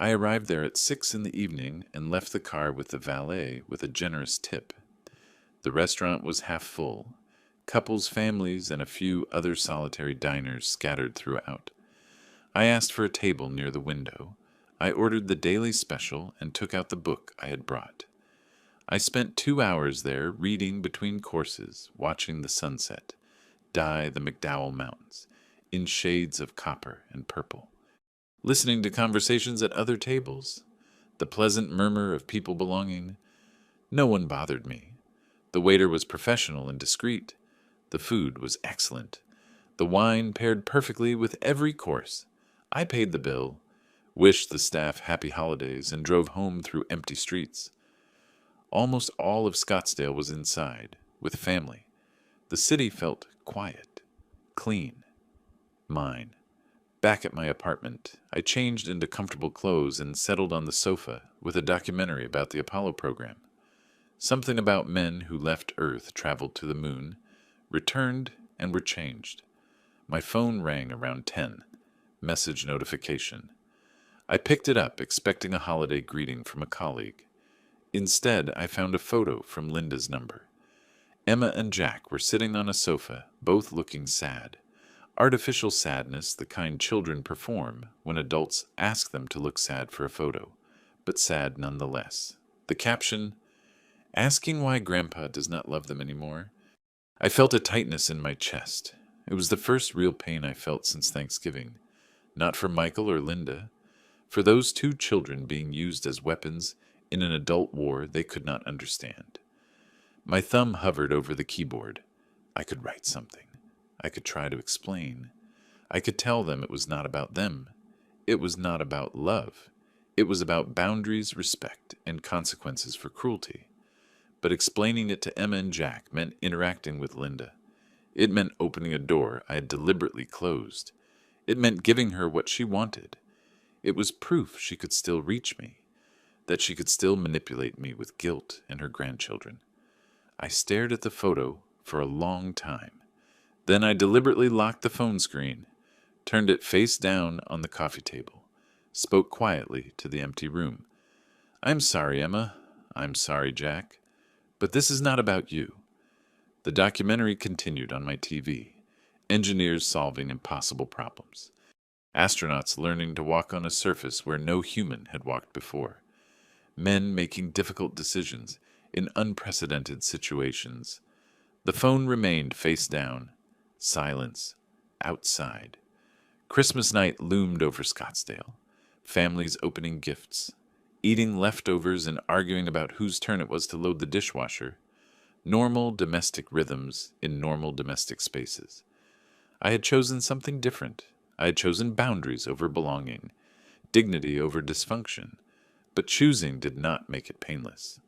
I arrived there at 6 in the evening and left the car with the valet with a generous tip. The restaurant was half full. Couples, families, and a few other solitary diners scattered throughout. I asked for a table near the window. I ordered the daily special and took out the book I had brought. I spent 2 hours there reading between courses, watching the sunset dye the McDowell Mountains in shades of copper and purple, listening to conversations at other tables, the pleasant murmur of people belonging. No one bothered me. The waiter was professional and discreet. The food was excellent. The wine paired perfectly with every course. I paid the bill, wished the staff happy holidays, and drove home through empty streets. Almost all of Scottsdale was inside, with family. The city felt quiet, clean, mine. Back at my apartment, I changed into comfortable clothes and settled on the sofa with a documentary about the Apollo program. Something about men who left Earth, traveled to the moon, returned, and were changed. My phone rang around 10. Message notification. I picked it up, expecting a holiday greeting from a colleague. Instead, I found a photo from Linda's number. Emma and Jack were sitting on a sofa, both looking sad. Artificial sadness, the kind children perform when adults ask them to look sad for a photo, but sad nonetheless. The caption, "Asking why Grandpa does not love them anymore." I felt a tightness in my chest. It was the first real pain I felt since Thanksgiving. Not for Michael or Linda. For those two children being used as weapons in an adult war they could not understand. My thumb hovered over the keyboard. I could write something. I could try to explain. I could tell them it was not about them. It was not about love. It was about boundaries, respect, and consequences for cruelty. But explaining it to Emma and Jack meant interacting with Linda. It meant opening a door I had deliberately closed. It meant giving her what she wanted. It was proof she could still reach me, that she could still manipulate me with guilt and her grandchildren. I stared at the photo for a long time. Then I deliberately locked the phone screen, turned it face down on the coffee table, spoke quietly to the empty room. "I'm sorry, Emma. I'm sorry, Jack. But this is not about you." The documentary continued on my TV. Engineers solving impossible problems. Astronauts learning to walk on a surface where no human had walked before. Men making difficult decisions in unprecedented situations. The phone remained face down. Silence. Outside. Christmas night loomed over Scottsdale. Families opening gifts. Eating leftovers and arguing about whose turn it was to load the dishwasher. Normal domestic rhythms in normal domestic spaces. I had chosen something different. I had chosen boundaries over belonging, dignity over dysfunction, but choosing did not make it painless.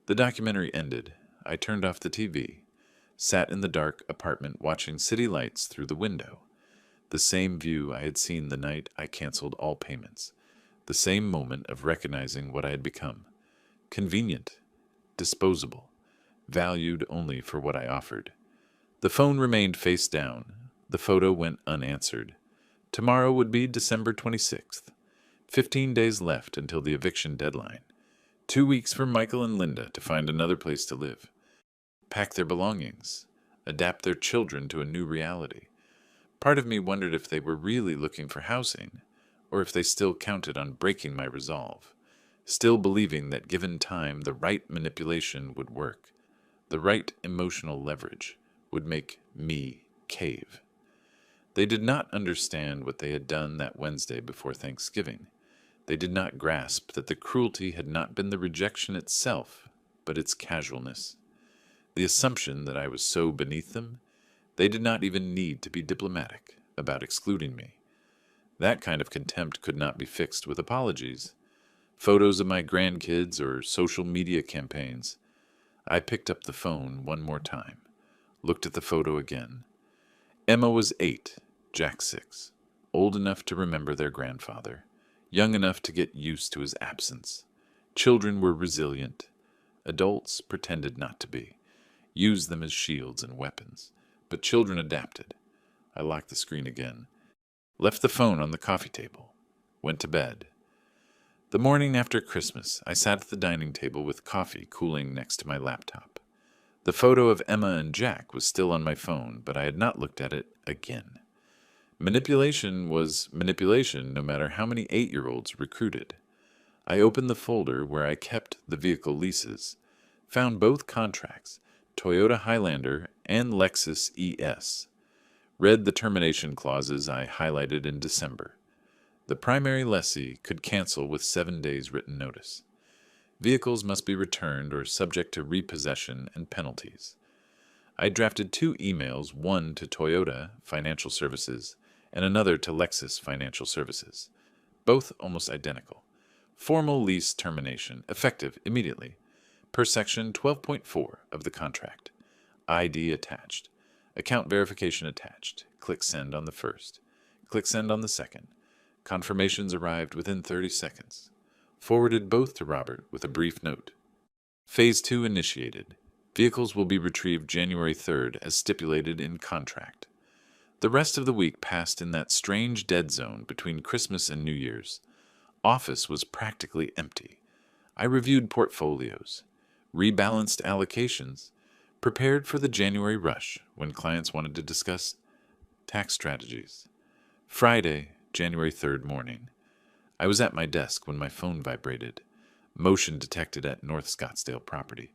The documentary ended. I turned off the TV, sat in the dark apartment watching city lights through the window. The same view I had seen the night I canceled all payments. The same moment of recognizing what I had become. Convenient, disposable, valued only for what I offered. The phone remained face down. The photo went unanswered. Tomorrow would be December 26th. 15 days left until the eviction deadline. 2 weeks for Michael and Linda to find another place to live. Pack their belongings. Adapt their children to a new reality. Part of me wondered if they were really looking for housing, or if they still counted on breaking my resolve, still believing that given time the right manipulation would work, the right emotional leverage would make me cave. They did not understand what they had done that Wednesday before Thanksgiving. They did not grasp that the cruelty had not been the rejection itself, but its casualness. The assumption that I was so beneath them, they did not even need to be diplomatic about excluding me. That kind of contempt could not be fixed with apologies, photos of my grandkids, or social media campaigns. I picked up the phone one more time, looked at the photo again. Emma was 8, Jack 6, old enough to remember their grandfather, young enough to get used to his absence. Children were resilient. Adults pretended not to be, used them as shields and weapons. But children adapted. I locked the screen again, left the phone on the coffee table, went to bed. The morning after Christmas, I sat at the dining table with coffee cooling next to my laptop. The photo of Emma and Jack was still on my phone, but I had not looked at it again. Manipulation was manipulation no matter how many 8-year-olds recruited. I opened the folder where I kept the vehicle leases, found both contracts, Toyota Highlander and Lexus ES. Read the termination clauses I highlighted in December. The primary lessee could cancel with 7 days written notice. Vehicles must be returned or subject to repossession and penalties. I drafted 2 emails, one to Toyota Financial Services and another to Lexus Financial Services, both almost identical. Formal lease termination, effective immediately, per section 12.4 of the contract. ID attached. Account verification attached. Click send on the first. Click send on the second. Confirmations arrived within 30 seconds. Forwarded both to Robert with a brief note. Phase 2 initiated. Vehicles will be retrieved January 3rd as stipulated in contract. The rest of the week passed in that strange dead zone between Christmas and New Year's. Office was practically empty. I reviewed portfolios, rebalanced allocations, prepared for the January rush when clients wanted to discuss tax strategies. Friday, January 3rd morning. I was at my desk when my phone vibrated. Motion detected at North Scottsdale property.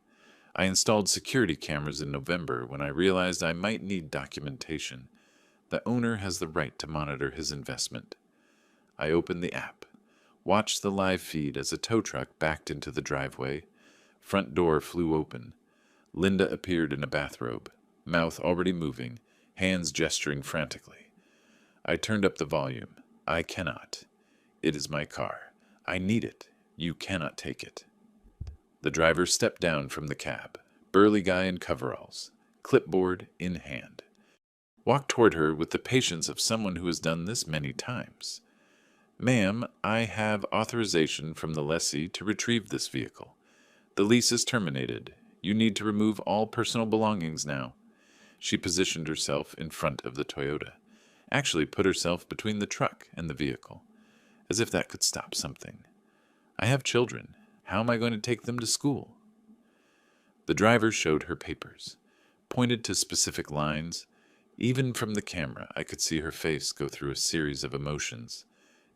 I installed security cameras in November when I realized I might need documentation. The owner has the right to monitor his investment. I opened the app, watched the live feed as a tow truck backed into the driveway. Front door flew open. Linda appeared in a bathrobe, mouth already moving, hands gesturing frantically. I turned up the volume. I cannot. It is my car. I need it. You cannot take it. The driver stepped down from the cab, burly guy in coveralls, clipboard in hand. Walked toward her with the patience of someone who has done this many times. Ma'am, I have authorization from the lessee to retrieve this vehicle. The lease is terminated. You need to remove all personal belongings now. She positioned herself in front of the Toyota, actually put herself between the truck and the vehicle, as if that could stop something. I have children. How am I going to take them to school? The driver showed her papers, pointed to specific lines. Even from the camera, I could see her face go through a series of emotions.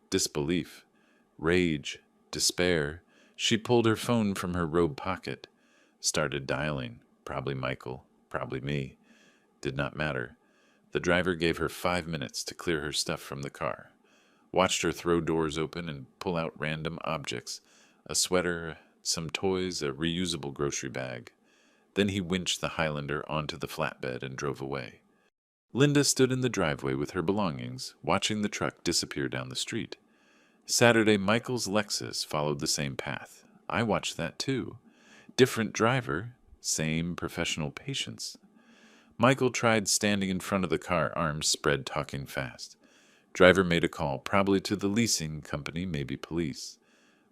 Disbelief, rage, despair. She pulled her phone from her robe pocket, started dialing. Probably Michael, probably me. Did not matter. The driver gave her 5 minutes to clear her stuff from the car. Watched her throw doors open and pull out random objects, a sweater, some toys, a reusable grocery bag. Then he winched the Highlander onto the flatbed and drove away. Linda stood in the driveway with her belongings, watching the truck disappear down the street. Saturday, Michael's Lexus followed the same path. I watched that too. Different driver, same professional patience. Michael tried standing in front of the car, arms spread, talking fast. Driver made a call, probably to the leasing company, maybe police.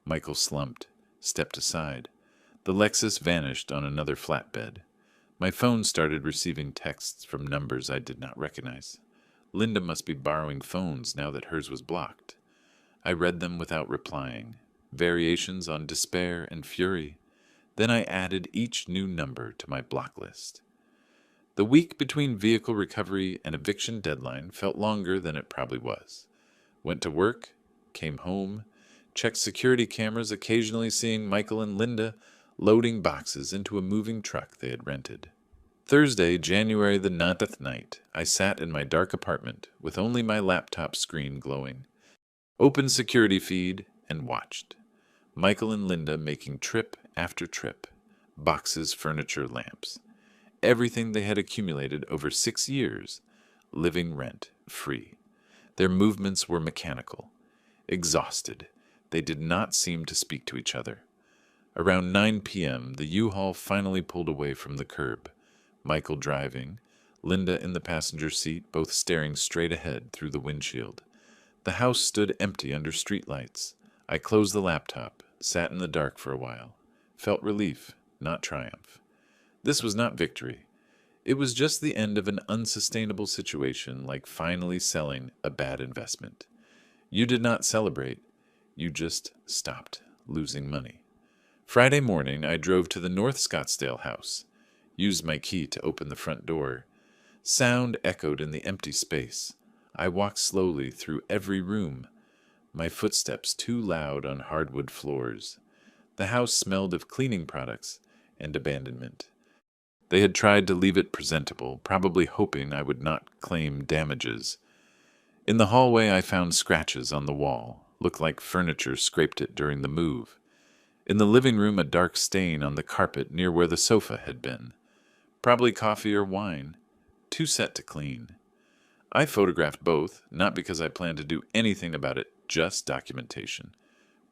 Michael slumped, stepped aside. The Lexus vanished on another flatbed. My phone started receiving texts from numbers I did not recognize. Linda must be borrowing phones now that hers was blocked. I read them without replying. Variations on despair and fury. Then I added each new number to my block list. The week between vehicle recovery and eviction deadline felt longer than it probably was. Went to work, came home, checked security cameras, occasionally seeing Michael and Linda loading boxes into a moving truck they had rented. Thursday, January the 9th night, I sat in my dark apartment with only my laptop screen glowing. Opened security feed and watched. Michael and Linda making trip after trip. Boxes, furniture, lamps. Everything they had accumulated over 6 years, living rent free. Their movements were mechanical. Exhausted, they did not seem to speak to each other. Around 9 p.m., the U-Haul finally pulled away from the curb, Michael driving, Linda in the passenger seat, both staring straight ahead through the windshield. The house stood empty under streetlights. I closed the laptop, sat in the dark for a while, felt relief, not triumph. This was not victory. It was just the end of an unsustainable situation, like finally selling a bad investment. You did not celebrate. You just stopped losing money. Friday morning, I drove to the North Scottsdale house, used my key to open the front door. Sound echoed in the empty space. I walked slowly through every room, my footsteps too loud on hardwood floors. The house smelled of cleaning products and abandonment. They had tried to leave it presentable, probably hoping I would not claim damages. In the hallway, I found scratches on the wall, looked like furniture scraped it during the move. In the living room, a dark stain on the carpet near where the sofa had been. Probably coffee or wine, too set to clean. I photographed both, not because I planned to do anything about it, just documentation.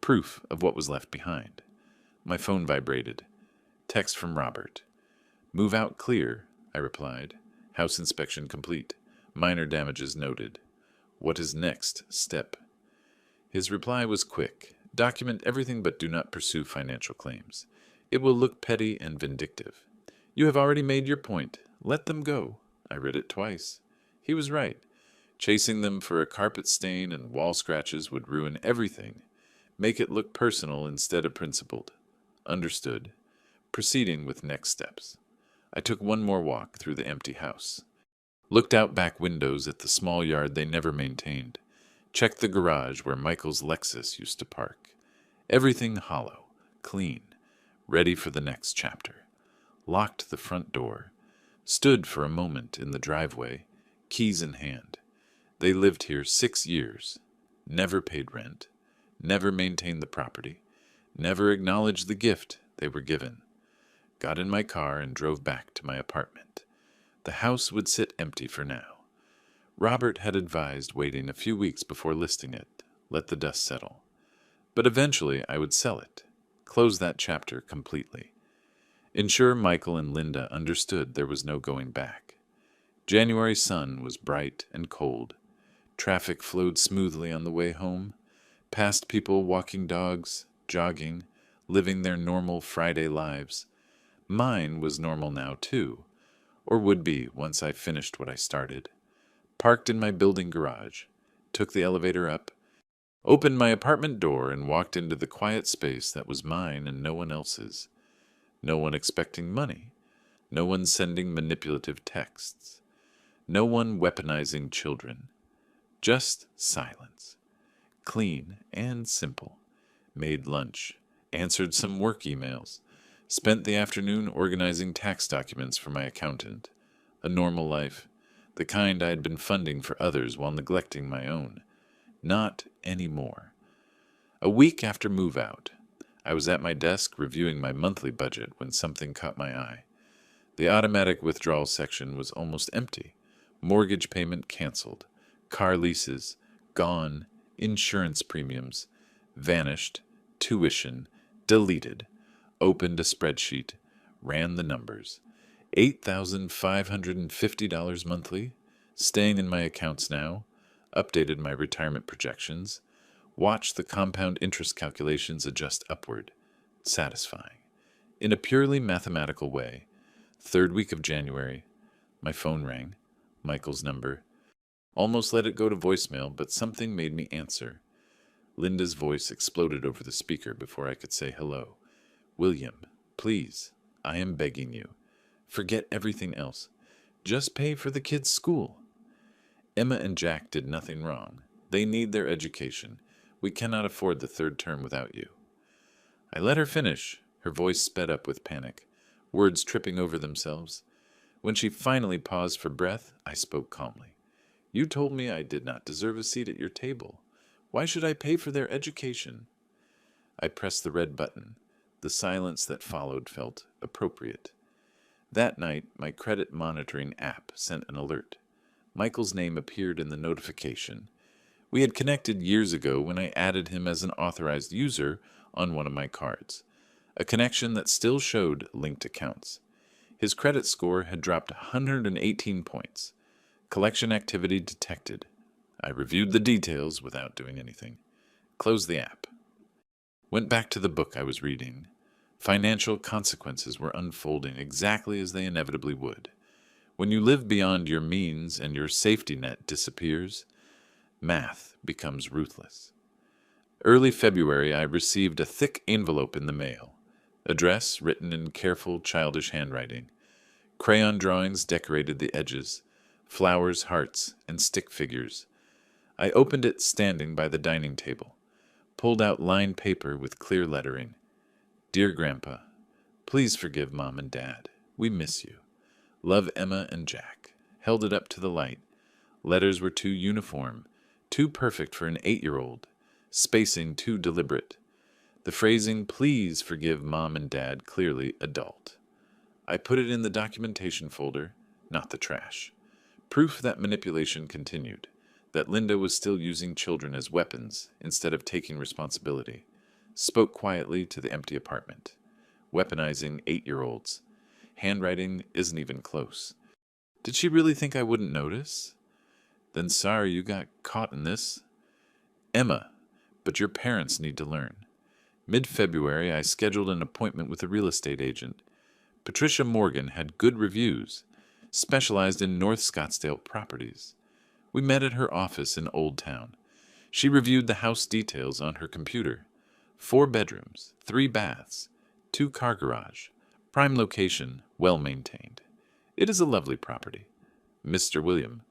Proof of what was left behind. My phone vibrated. Text from Robert. "Move out clear," I replied. "House inspection complete. Minor damages noted. What is next step?" His reply was quick. "Document everything but do not pursue financial claims. It will look petty and vindictive. You have already made your point. Let them go." I read it twice. He was right. Chasing them for a carpet stain and wall scratches would ruin everything. Make it look personal instead of principled. Understood. Proceeding with next steps. I took one more walk through the empty house. Looked out back windows at the small yard they never maintained. Checked the garage where Michael's Lexus used to park. Everything hollow, clean, ready for the next chapter. Locked the front door. Stood for a moment in the driveway, keys in hand. They lived here 6 years. Never paid rent. Never maintained the property. Never acknowledged the gift they were given. Got in my car and drove back to my apartment. The house would sit empty for now. Robert had advised waiting a few weeks before listing it, let the dust settle. But eventually I would sell it, close that chapter completely. Ensure Michael and Linda understood there was no going back. January sun was bright and cold. Traffic flowed smoothly on the way home. Past people walking dogs, jogging, living their normal Friday lives. Mine was normal now, too, or would be once I finished what I started. Parked in my building garage, took the elevator up, opened my apartment door and walked into the quiet space that was mine and no one else's. No one expecting money. No one sending manipulative texts. No one weaponizing children. Just silence. Clean and simple. Made lunch. Answered some work emails. Spent the afternoon organizing tax documents for my accountant. A normal life. The kind I had been funding for others while neglecting my own. Not anymore. A week after move-out, I was at my desk reviewing my monthly budget when something caught my eye. The automatic withdrawal section was almost empty. Mortgage payment canceled. Car leases gone. Insurance premiums vanished. Tuition deleted. Opened a spreadsheet. Ran the numbers. $8,550 monthly. Staying in my accounts now. Updated my retirement projections. Watched the compound interest calculations adjust upward. Satisfying. In a purely mathematical way. Third week of January. My phone rang. Michael's number. Almost let it go to voicemail, but something made me answer. Linda's voice exploded over the speaker before I could say hello. "William, please, I am begging you. Forget everything else. Just pay for the kids' school. Emma and Jack did nothing wrong. They need their education. We cannot afford the third term without you." I let her finish, her voice sped up with panic, words tripping over themselves. When she finally paused for breath, I spoke calmly. "You told me I did not deserve a seat at your table. Why should I pay for their education?" I pressed the red button. The silence that followed felt appropriate. That night, my credit monitoring app sent an alert. Michael's name appeared in the notification. We had connected years ago when I added him as an authorized user on one of my cards, a connection that still showed linked accounts. His credit score had dropped 118 points. Collection activity detected. I reviewed the details without doing anything. Closed the app. Went back to the book I was reading. Financial consequences were unfolding exactly as they inevitably would. When you live beyond your means and your safety net disappears, math becomes ruthless. Early February, I received a thick envelope in the mail. Address written in careful, childish handwriting. Crayon drawings decorated the edges. Flowers, hearts, and stick figures. I opened it standing by the dining table. Pulled out lined paper with clear lettering. Dear Grandpa, please forgive Mom and Dad. We miss you. Love, Emma and Jack. Held it up to the light. Letters were too uniform, too perfect for an 8-year-old. Spacing too deliberate. The phrasing, please forgive Mom and Dad, clearly adult. I put it in the documentation folder, not the trash. Proof that manipulation continued, that Linda was still using children as weapons instead of taking responsibility. Spoke quietly to the empty apartment. Weaponizing 8-year-olds. Handwriting isn't even close. Did she really think I wouldn't notice? Then sorry you got caught in this. Emma, but your parents need to learn. Mid-February, I scheduled an appointment with a real estate agent. Patricia Morgan had good reviews, specialized in North Scottsdale properties. We met at her office in Old Town. She reviewed the house details on her computer. 4 bedrooms, 3 baths, 2-car garage, prime location, well maintained. It is a lovely property. Mr. William,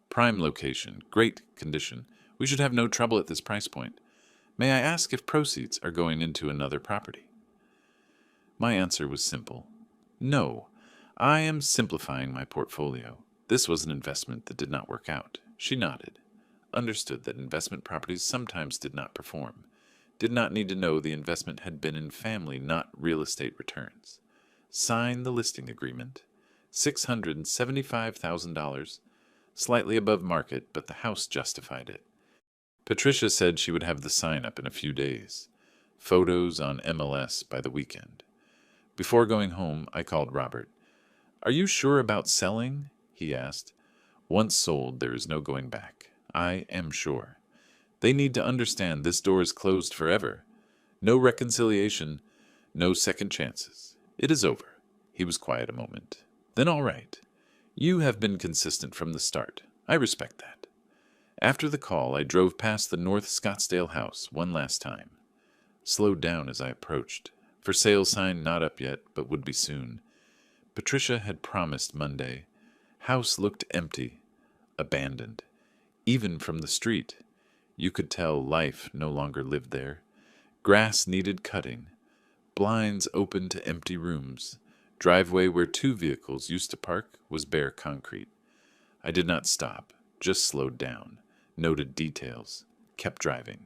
prime location, great condition. We should have no trouble at this price point. May I ask if proceeds are going into another property? My answer was simple. No, I am simplifying my portfolio. This was an investment that did not work out. She nodded. Understood that investment properties sometimes did not perform. Did not need to know the investment had been in family, not real estate returns. Sign the listing agreement. $675,000. Slightly above market, but the house justified it. Patricia said she would have the sign up in a few days. Photos on MLS by the weekend. Before going home, I called Robert. Are you sure about selling? He asked. Once sold, there is no going back. I am sure. They need to understand this door is closed forever. No reconciliation, no second chances. It is over. He was quiet a moment. Then all right. You have been consistent from the start. I respect that. After the call, I drove past the North Scottsdale house one last time. Slowed down as I approached. For sale sign not up yet, but would be soon. Patricia had promised Monday. House looked empty, abandoned. Even from the street, you could tell life no longer lived there. Grass needed cutting. Blinds open to empty rooms. Driveway where 2 vehicles used to park was bare concrete. I did not stop, just slowed down, noted details, kept driving.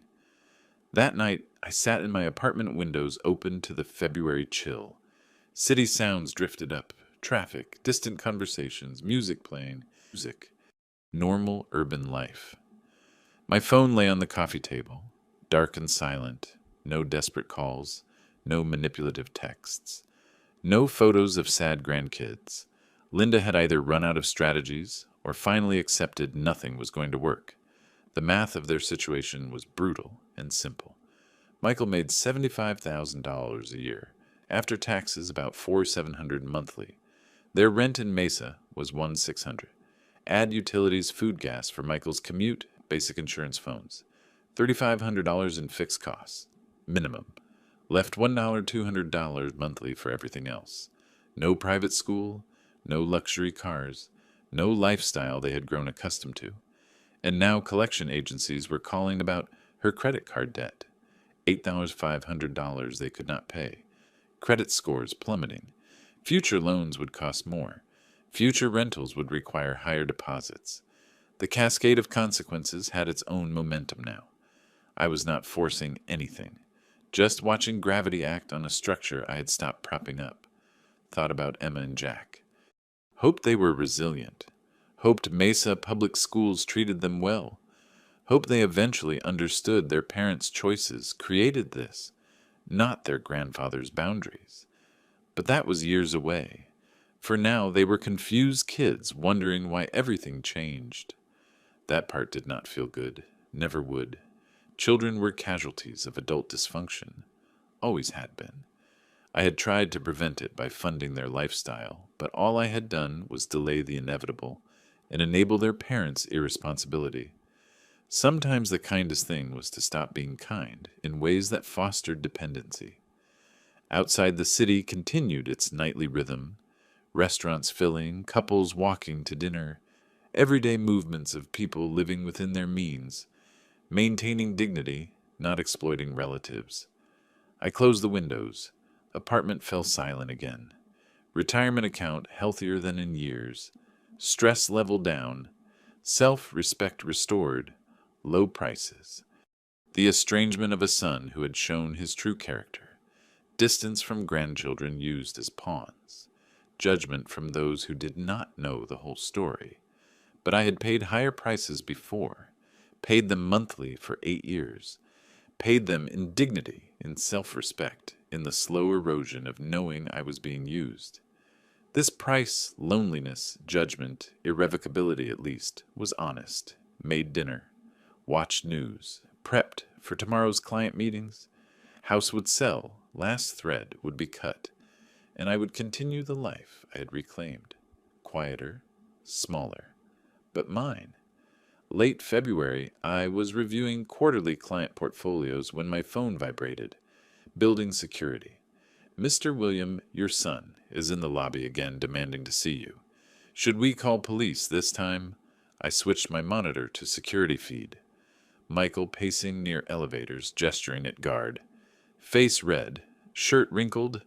That night, I sat in my apartment windows open to the February chill. City sounds drifted up, traffic, distant conversations, music playing, normal urban life. My phone lay on the coffee table, dark and silent, no desperate calls, no manipulative texts, no photos of sad grandkids. Linda had either run out of strategies or finally accepted nothing was going to work. The math of their situation was brutal and simple. Michael made $75,000 a year. After taxes, about $4,700 monthly. Their rent in Mesa was $1,600. Add utilities, food, gas for Michael's commute, basic insurance, phones. $3,500 in fixed costs, minimum. Left $1,200 monthly for everything else. No private school, no luxury cars, no lifestyle they had grown accustomed to. And now collection agencies were calling about her credit card debt. $8,500 they could not pay. Credit scores plummeting. Future loans would cost more. Future rentals would require higher deposits. The cascade of consequences had its own momentum now. I was not forcing anything. Just watching gravity act on a structure I had stopped propping up. Thought about Emma and Jack. Hoped they were resilient. Hoped Mesa public schools treated them well. Hope they eventually understood their parents' choices created this, not their grandfather's boundaries. But that was years away. For now, they were confused kids wondering why everything changed. That part did not feel good, never would. Children were casualties of adult dysfunction, always had been. I had tried to prevent it by funding their lifestyle, but all I had done was delay the inevitable and enable their parents' irresponsibility. Sometimes the kindest thing was to stop being kind in ways that fostered dependency. Outside the city continued its nightly rhythm, restaurants filling, couples walking to dinner, everyday movements of people living within their means, maintaining dignity, not exploiting relatives. I closed the windows. Apartment fell silent again. Retirement account healthier than in years. Stress level down. Self-respect restored. Low prices. The estrangement of a son who had shown his true character. Distance from grandchildren used as pawns. Judgment from those who did not know the whole story. But I had paid higher prices before. Paid them monthly for 8 years. Paid them in dignity, in self-respect, in the slow erosion of knowing I was being used. This price, loneliness, judgment, irrevocability at least, was honest. Made dinner. Watched news. Prepped for tomorrow's client meetings. House would sell. Last thread would be cut. And I would continue the life I had reclaimed. Quieter, smaller. But mine. Late February, I was reviewing quarterly client portfolios when my phone vibrated. Building security. Mr. William, your son, is in the lobby again demanding to see you. Should we call police this time? I switched my monitor to security feed. Michael pacing near elevators, gesturing at guard. Face red, shirt wrinkled,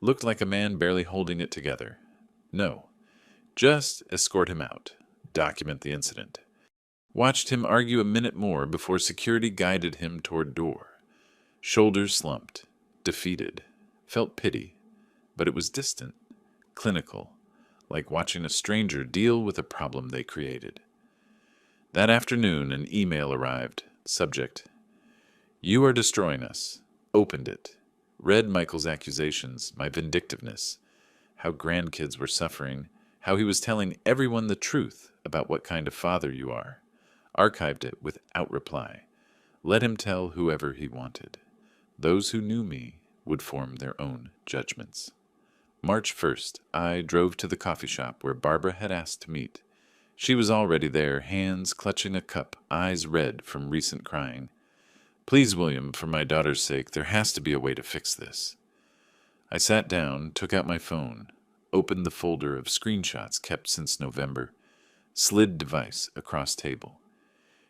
looked like a man barely holding it together. No. Just escort him out. Document the incident. Watched him argue a minute more before security guided him toward door. Shoulders slumped, defeated, felt pity, but it was distant, clinical, like watching a stranger deal with a problem they created. That afternoon, an email arrived. Subject: You are destroying us. Opened it. Read Michael's accusations, my vindictiveness, how grandkids were suffering, how he was telling everyone the truth about what kind of father you are. Archived it without reply. Let him tell whoever he wanted. Those who knew me would form their own judgments. March 1st, I drove to the coffee shop where Barbara had asked to meet. She was already there, hands clutching a cup, eyes red from recent crying. Please, William, for my daughter's sake, there has to be a way to fix this. I sat down, took out my phone, opened the folder of screenshots kept since November, slid device across table.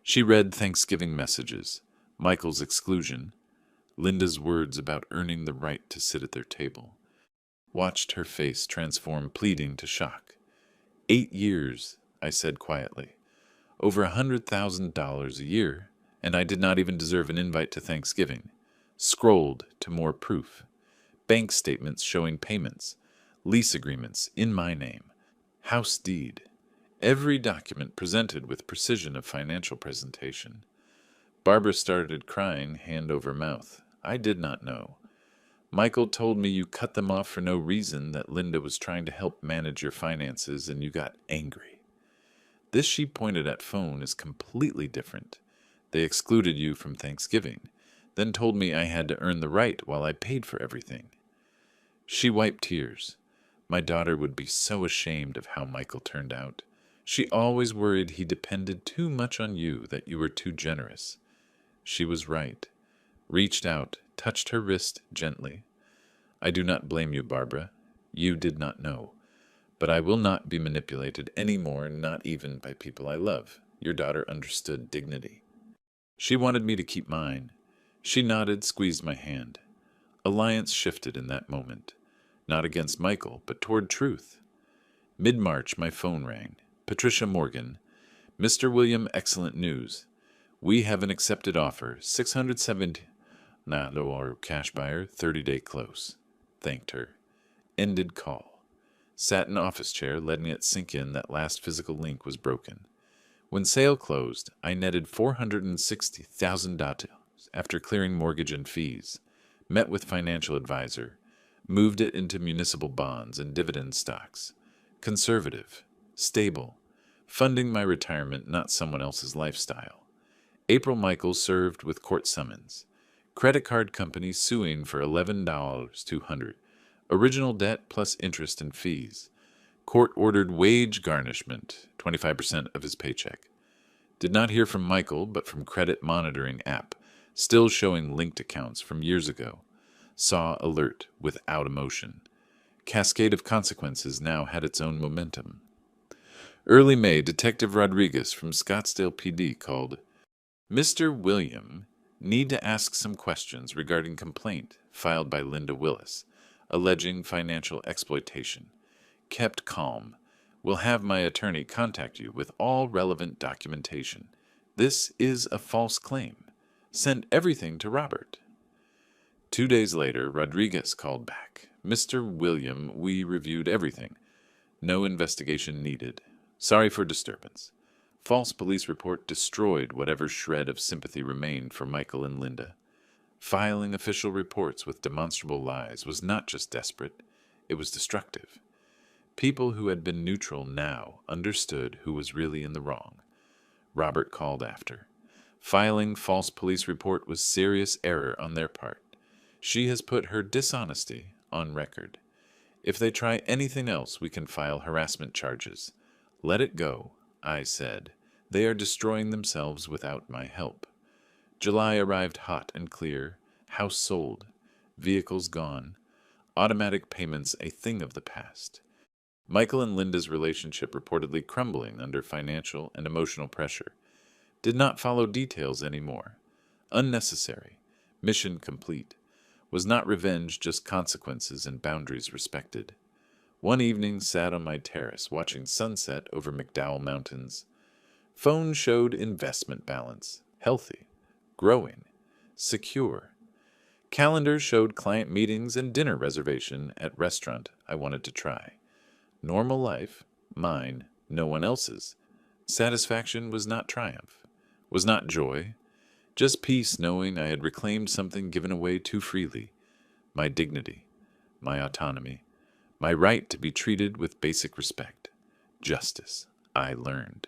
She read Thanksgiving messages, Michael's exclusion, Linda's words about earning the right to sit at their table. Watched her face transform pleading to shock. 8 years, I said quietly. Over $100,000 a year, and I did not even deserve an invite to Thanksgiving. Scrolled to more proof. Bank statements showing payments. Lease agreements in my name. House deed. Every document presented with precision of financial presentation. Barbara started crying, hand over mouth. I did not know. Michael told me you cut them off for no reason, that Linda was trying to help manage your finances, and you got angry. This, she pointed at phone, is completely different. They excluded you from Thanksgiving, then told me I had to earn the right while I paid for everything. She wiped tears. My daughter would be so ashamed of how Michael turned out. She always worried he depended too much on you, that you were too generous. She was right. Reached out, touched her wrist gently. I do not blame you, Barbara. You did not know. But I will not be manipulated any more, not even by people I love. Your daughter understood dignity. She wanted me to keep mine. She nodded, squeezed my hand. Alliance shifted in that moment. Not against Michael, but toward truth. Mid-March, my phone rang. Patricia Morgan. Mr. William, excellent news. We have an accepted offer, 670. Or cash buyer, 30-day close. Thanked her. Ended call. Sat in office chair, letting it sink in that last physical link was broken. When sale closed, I netted $460,000 after clearing mortgage and fees, met with financial advisor, moved it into municipal bonds and dividend stocks. Conservative, stable, funding my retirement, not someone else's lifestyle. April Michaels served with court summons. Credit card company suing for $11,200. Original debt plus interest and fees. Court ordered wage garnishment, 25% of his paycheck. Did not hear from Michael, but from credit monitoring app, still showing linked accounts from years ago. Saw alert without emotion. Cascade of consequences now had its own momentum. Early May, Detective Rodriguez from Scottsdale PD called. Mr. William, need to ask some questions regarding complaint filed by Linda Willis, alleging financial exploitation. Kept calm. Will have my attorney contact you with all relevant documentation. This is a false claim. Send everything to Robert. 2 days later, Rodriguez called back. Mr. William, we reviewed everything. No investigation needed. Sorry for disturbance. False police report destroyed whatever shred of sympathy remained for Michael and Linda. Filing official reports with demonstrable lies was not just desperate, it was destructive. People who had been neutral now understood who was really in the wrong. Robert called after. Filing false police report was serious error on their part. She has put her dishonesty on record. If they try anything else, we can file harassment charges. Let it go, I said. They are destroying themselves without my help. July arrived hot and clear. House sold. Vehicles gone. Automatic payments a thing of the past. Michael and Linda's relationship reportedly crumbling under financial and emotional pressure. Did not follow details anymore. Unnecessary. Mission complete. Was not revenge, just consequences and boundaries respected. One evening sat on my terrace watching sunset over McDowell Mountains. Phone showed investment balance. Healthy. Growing. Secure. Calendar showed client meetings and dinner reservation at restaurant I wanted to try. Normal life, mine, no one else's. Satisfaction was not triumph, was not joy, just peace knowing I had reclaimed something given away too freely. My dignity, my autonomy, my right to be treated with basic respect. Justice, I learned,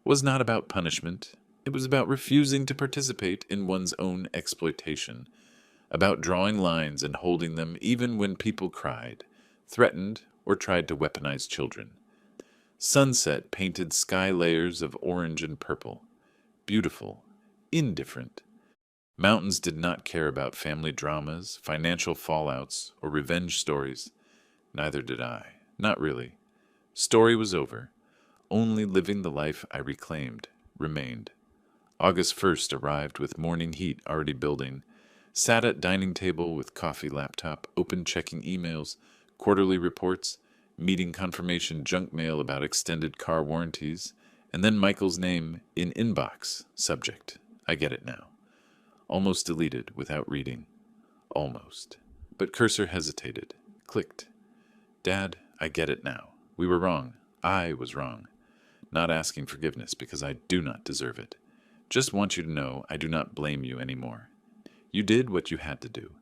was not about punishment. It was about refusing to participate in one's own exploitation, about drawing lines and holding them even when people cried, threatened, or tried to weaponize children. Sunset painted sky layers of orange and purple. Beautiful. Indifferent. Mountains did not care about family dramas, financial fallouts, or revenge stories. Neither did I. Not really. Story was over. Only living the life I reclaimed remained. August 1st arrived with morning heat already building. Sat at dining table with coffee laptop, open checking emails, quarterly reports, meeting confirmation junk mail about extended car warranties, and then Michael's name in inbox, subject. I get it now. Almost deleted without reading. Almost. But cursor hesitated. Clicked. Dad, I get it now. We were wrong. I was wrong. Not asking forgiveness because I do not deserve it. Just want you to know I do not blame you anymore. You did what you had to do.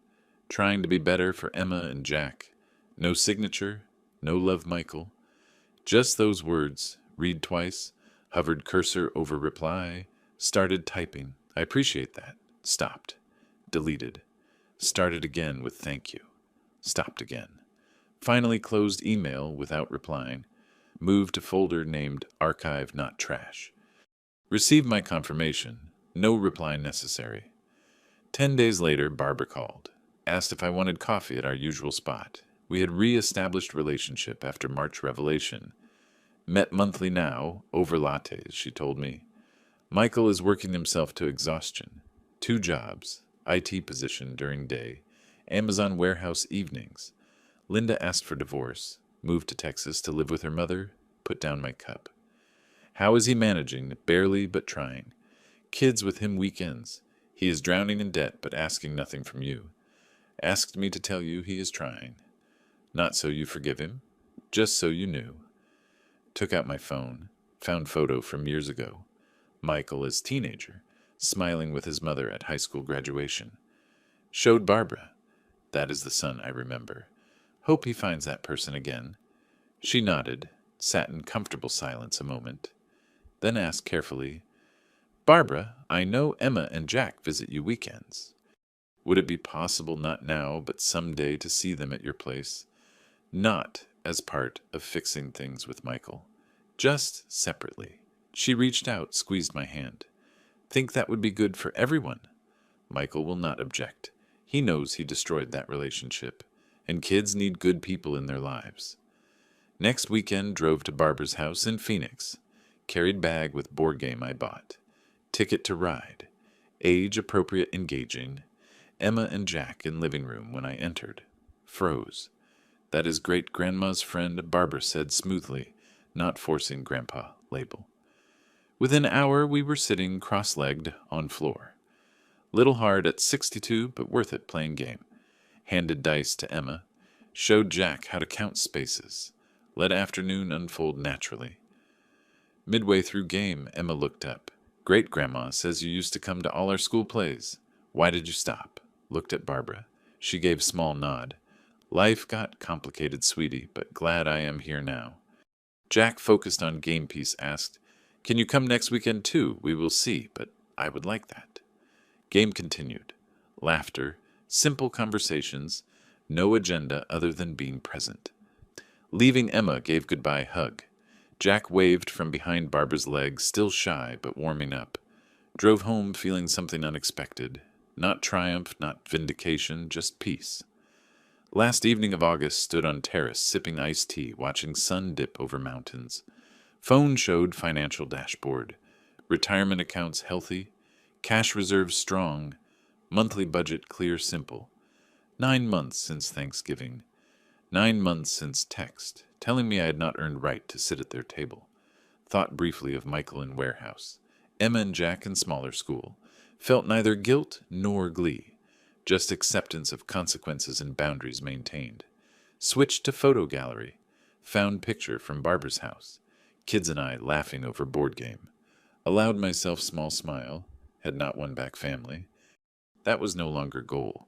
Trying to be better for Emma and Jack. No signature, no love Michael. Just those words, read twice, hovered cursor over reply, started typing. I appreciate that. Stopped. Deleted. Started again with thank you. Stopped again. Finally closed email without replying. Moved to folder named Archive Not Trash. Received my confirmation. No reply necessary. 10 days later, Barbara called. Asked if I wanted coffee at our usual spot. We had re-established relationship after March revelation. Met monthly now, over lattes, she told me. Michael is working himself to exhaustion. 2 jobs, IT position during day, Amazon warehouse evenings. Linda asked for divorce, moved to Texas to live with her mother, put down my cup. How is he managing? Barely, but trying. Kids with him weekends. He is drowning in debt, but asking nothing from you. Asked me to tell you he is trying. Not so you forgive him, just so you knew. Took out my phone. Found photo from years ago. Michael as teenager, smiling with his mother at high school graduation. Showed Barbara. That is the son I remember. Hope he finds that person again. She nodded, sat in comfortable silence a moment, then asked carefully, Barbara, I know Emma and Jack visit you weekends. Would it be possible not now, but some day to see them at your place? Not as part of fixing things with Michael. Just separately. She reached out, squeezed my hand. Think that would be good for everyone? Michael will not object. He knows he destroyed that relationship, and kids need good people in their lives. Next weekend drove to Barbara's house in Phoenix. Carried bag with board game I bought. Ticket to ride. Age appropriate engaging. Emma and Jack in living room when I entered. Froze. That is great-grandma's friend, Barbara said smoothly, not forcing Grandpa label. Within an hour we were sitting cross-legged on floor. Little hard at 62, but worth it playing game. Handed dice to Emma. Showed Jack how to count spaces. Let afternoon unfold naturally. Midway through game, Emma looked up. Great-grandma says you used to come to all our school plays. Why did you stop? Looked at Barbara. She gave small nod. Life got complicated, sweetie, but glad I am here now. Jack, focused on game piece, asked, Can you come next weekend too? We will see, but I would like that. Game continued. Laughter, simple conversations, no agenda other than being present. Leaving Emma gave goodbye hug. Jack waved from behind Barbara's leg, still shy but warming up. Drove home feeling something unexpected. Not triumph, not vindication, just peace. Last evening of August, stood on terrace sipping iced tea, watching sun dip over mountains. Phone showed financial dashboard. Retirement accounts healthy. Cash reserves strong. Monthly budget clear, simple. 9 months since Thanksgiving. 9 months since text, telling me I had not earned right to sit at their table. Thought briefly of Michael in warehouse. Emma and Jack in smaller school. Felt neither guilt nor glee. Just acceptance of consequences and boundaries maintained. Switched to photo gallery. Found picture from Barbara's house. Kids and I laughing over board game. Allowed myself small smile. Had not won back family. That was no longer goal,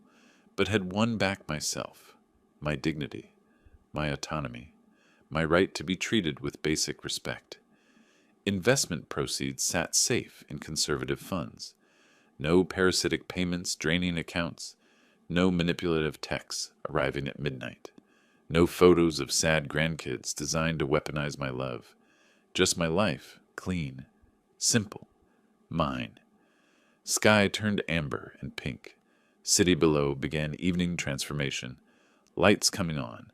but had won back myself. My dignity. My autonomy. My right to be treated with basic respect. Investment proceeds sat safe in conservative funds. No parasitic payments draining accounts. No manipulative texts arriving at midnight. No photos of sad grandkids designed to weaponize my love. Just my life, clean, simple, mine. Sky turned amber and pink. City below began evening transformation. Lights coming on.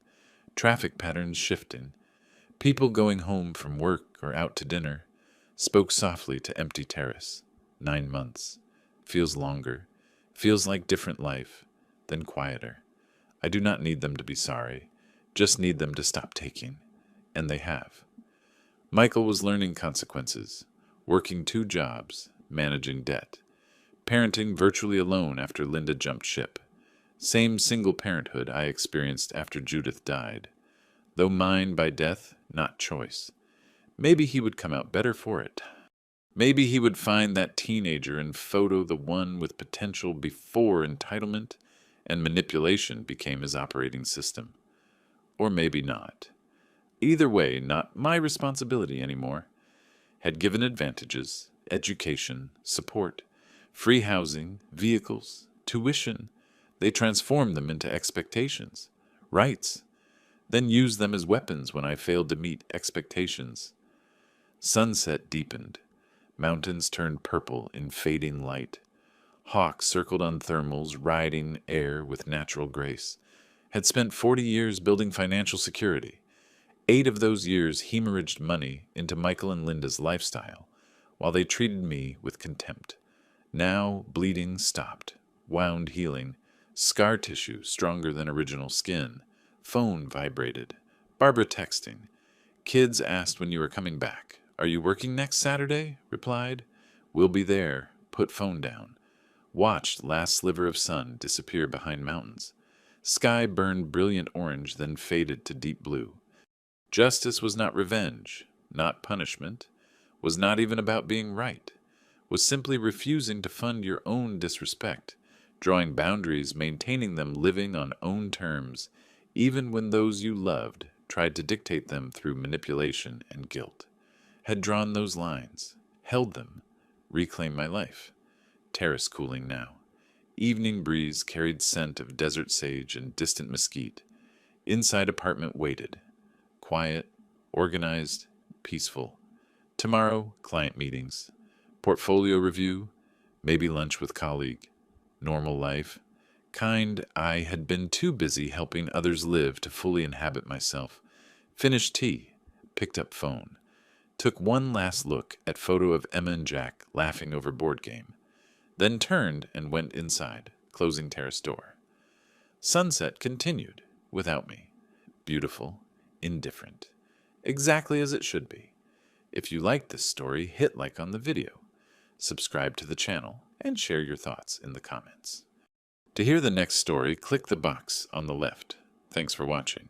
Traffic patterns shifting. People going home from work or out to dinner. Spoke softly to empty terrace. 9 months. Feels longer. Feels like different life. Then quieter. I do not need them to be sorry. Just need them to stop taking. And they have. Michael was learning consequences. Working 2 jobs. Managing debt. Parenting virtually alone after Linda jumped ship. Same single parenthood I experienced after Judith died. Though mine by death, not choice. Maybe he would come out better for it. Maybe he would find that teenager and photo the one with potential before entitlement and manipulation became his operating system. Or maybe not. Either way, not my responsibility anymore. Had given advantages, education, support, free housing, vehicles, tuition. They transformed them into expectations, rights, then used them as weapons when I failed to meet expectations. Sunset deepened. Mountains turned purple in fading light. Hawks circled on thermals, riding air with natural grace. Had spent 40 years building financial security. 8 of those years hemorrhaged money into Michael and Linda's lifestyle, while they treated me with contempt. Now bleeding stopped, wound healing, scar tissue stronger than original skin. Phone vibrated. Barbara texting. Kids asked when you were coming back. Are you working next Saturday? Replied. We'll be there. Put phone down. Watched last sliver of sun disappear behind mountains. Sky burned brilliant orange, then faded to deep blue. Justice was not revenge, not punishment. was not even about being right, was simply refusing to fund your own disrespect, drawing boundaries, maintaining them, living on own terms, even when those you loved tried to dictate them through manipulation and guilt. Had drawn those lines, held them, reclaimed my life. Terrace cooling now. Evening breeze carried scent of desert sage and distant mesquite. Inside apartment waited. Quiet, organized, peaceful. Tomorrow, client meetings. Portfolio review. Maybe lunch with colleague. Normal life. Kind I had been too busy helping others live to fully inhabit myself. Finished tea. Picked up phone. Took one last look at photo of Emma and Jack laughing over board game. Then turned and went inside, closing terrace door. Sunset continued, without me. Beautiful, indifferent. Exactly as it should be. If you liked this story, hit like on the video. Subscribe to the channel, and share your thoughts in the comments. To hear the next story, click the box on the left. Thanks for watching.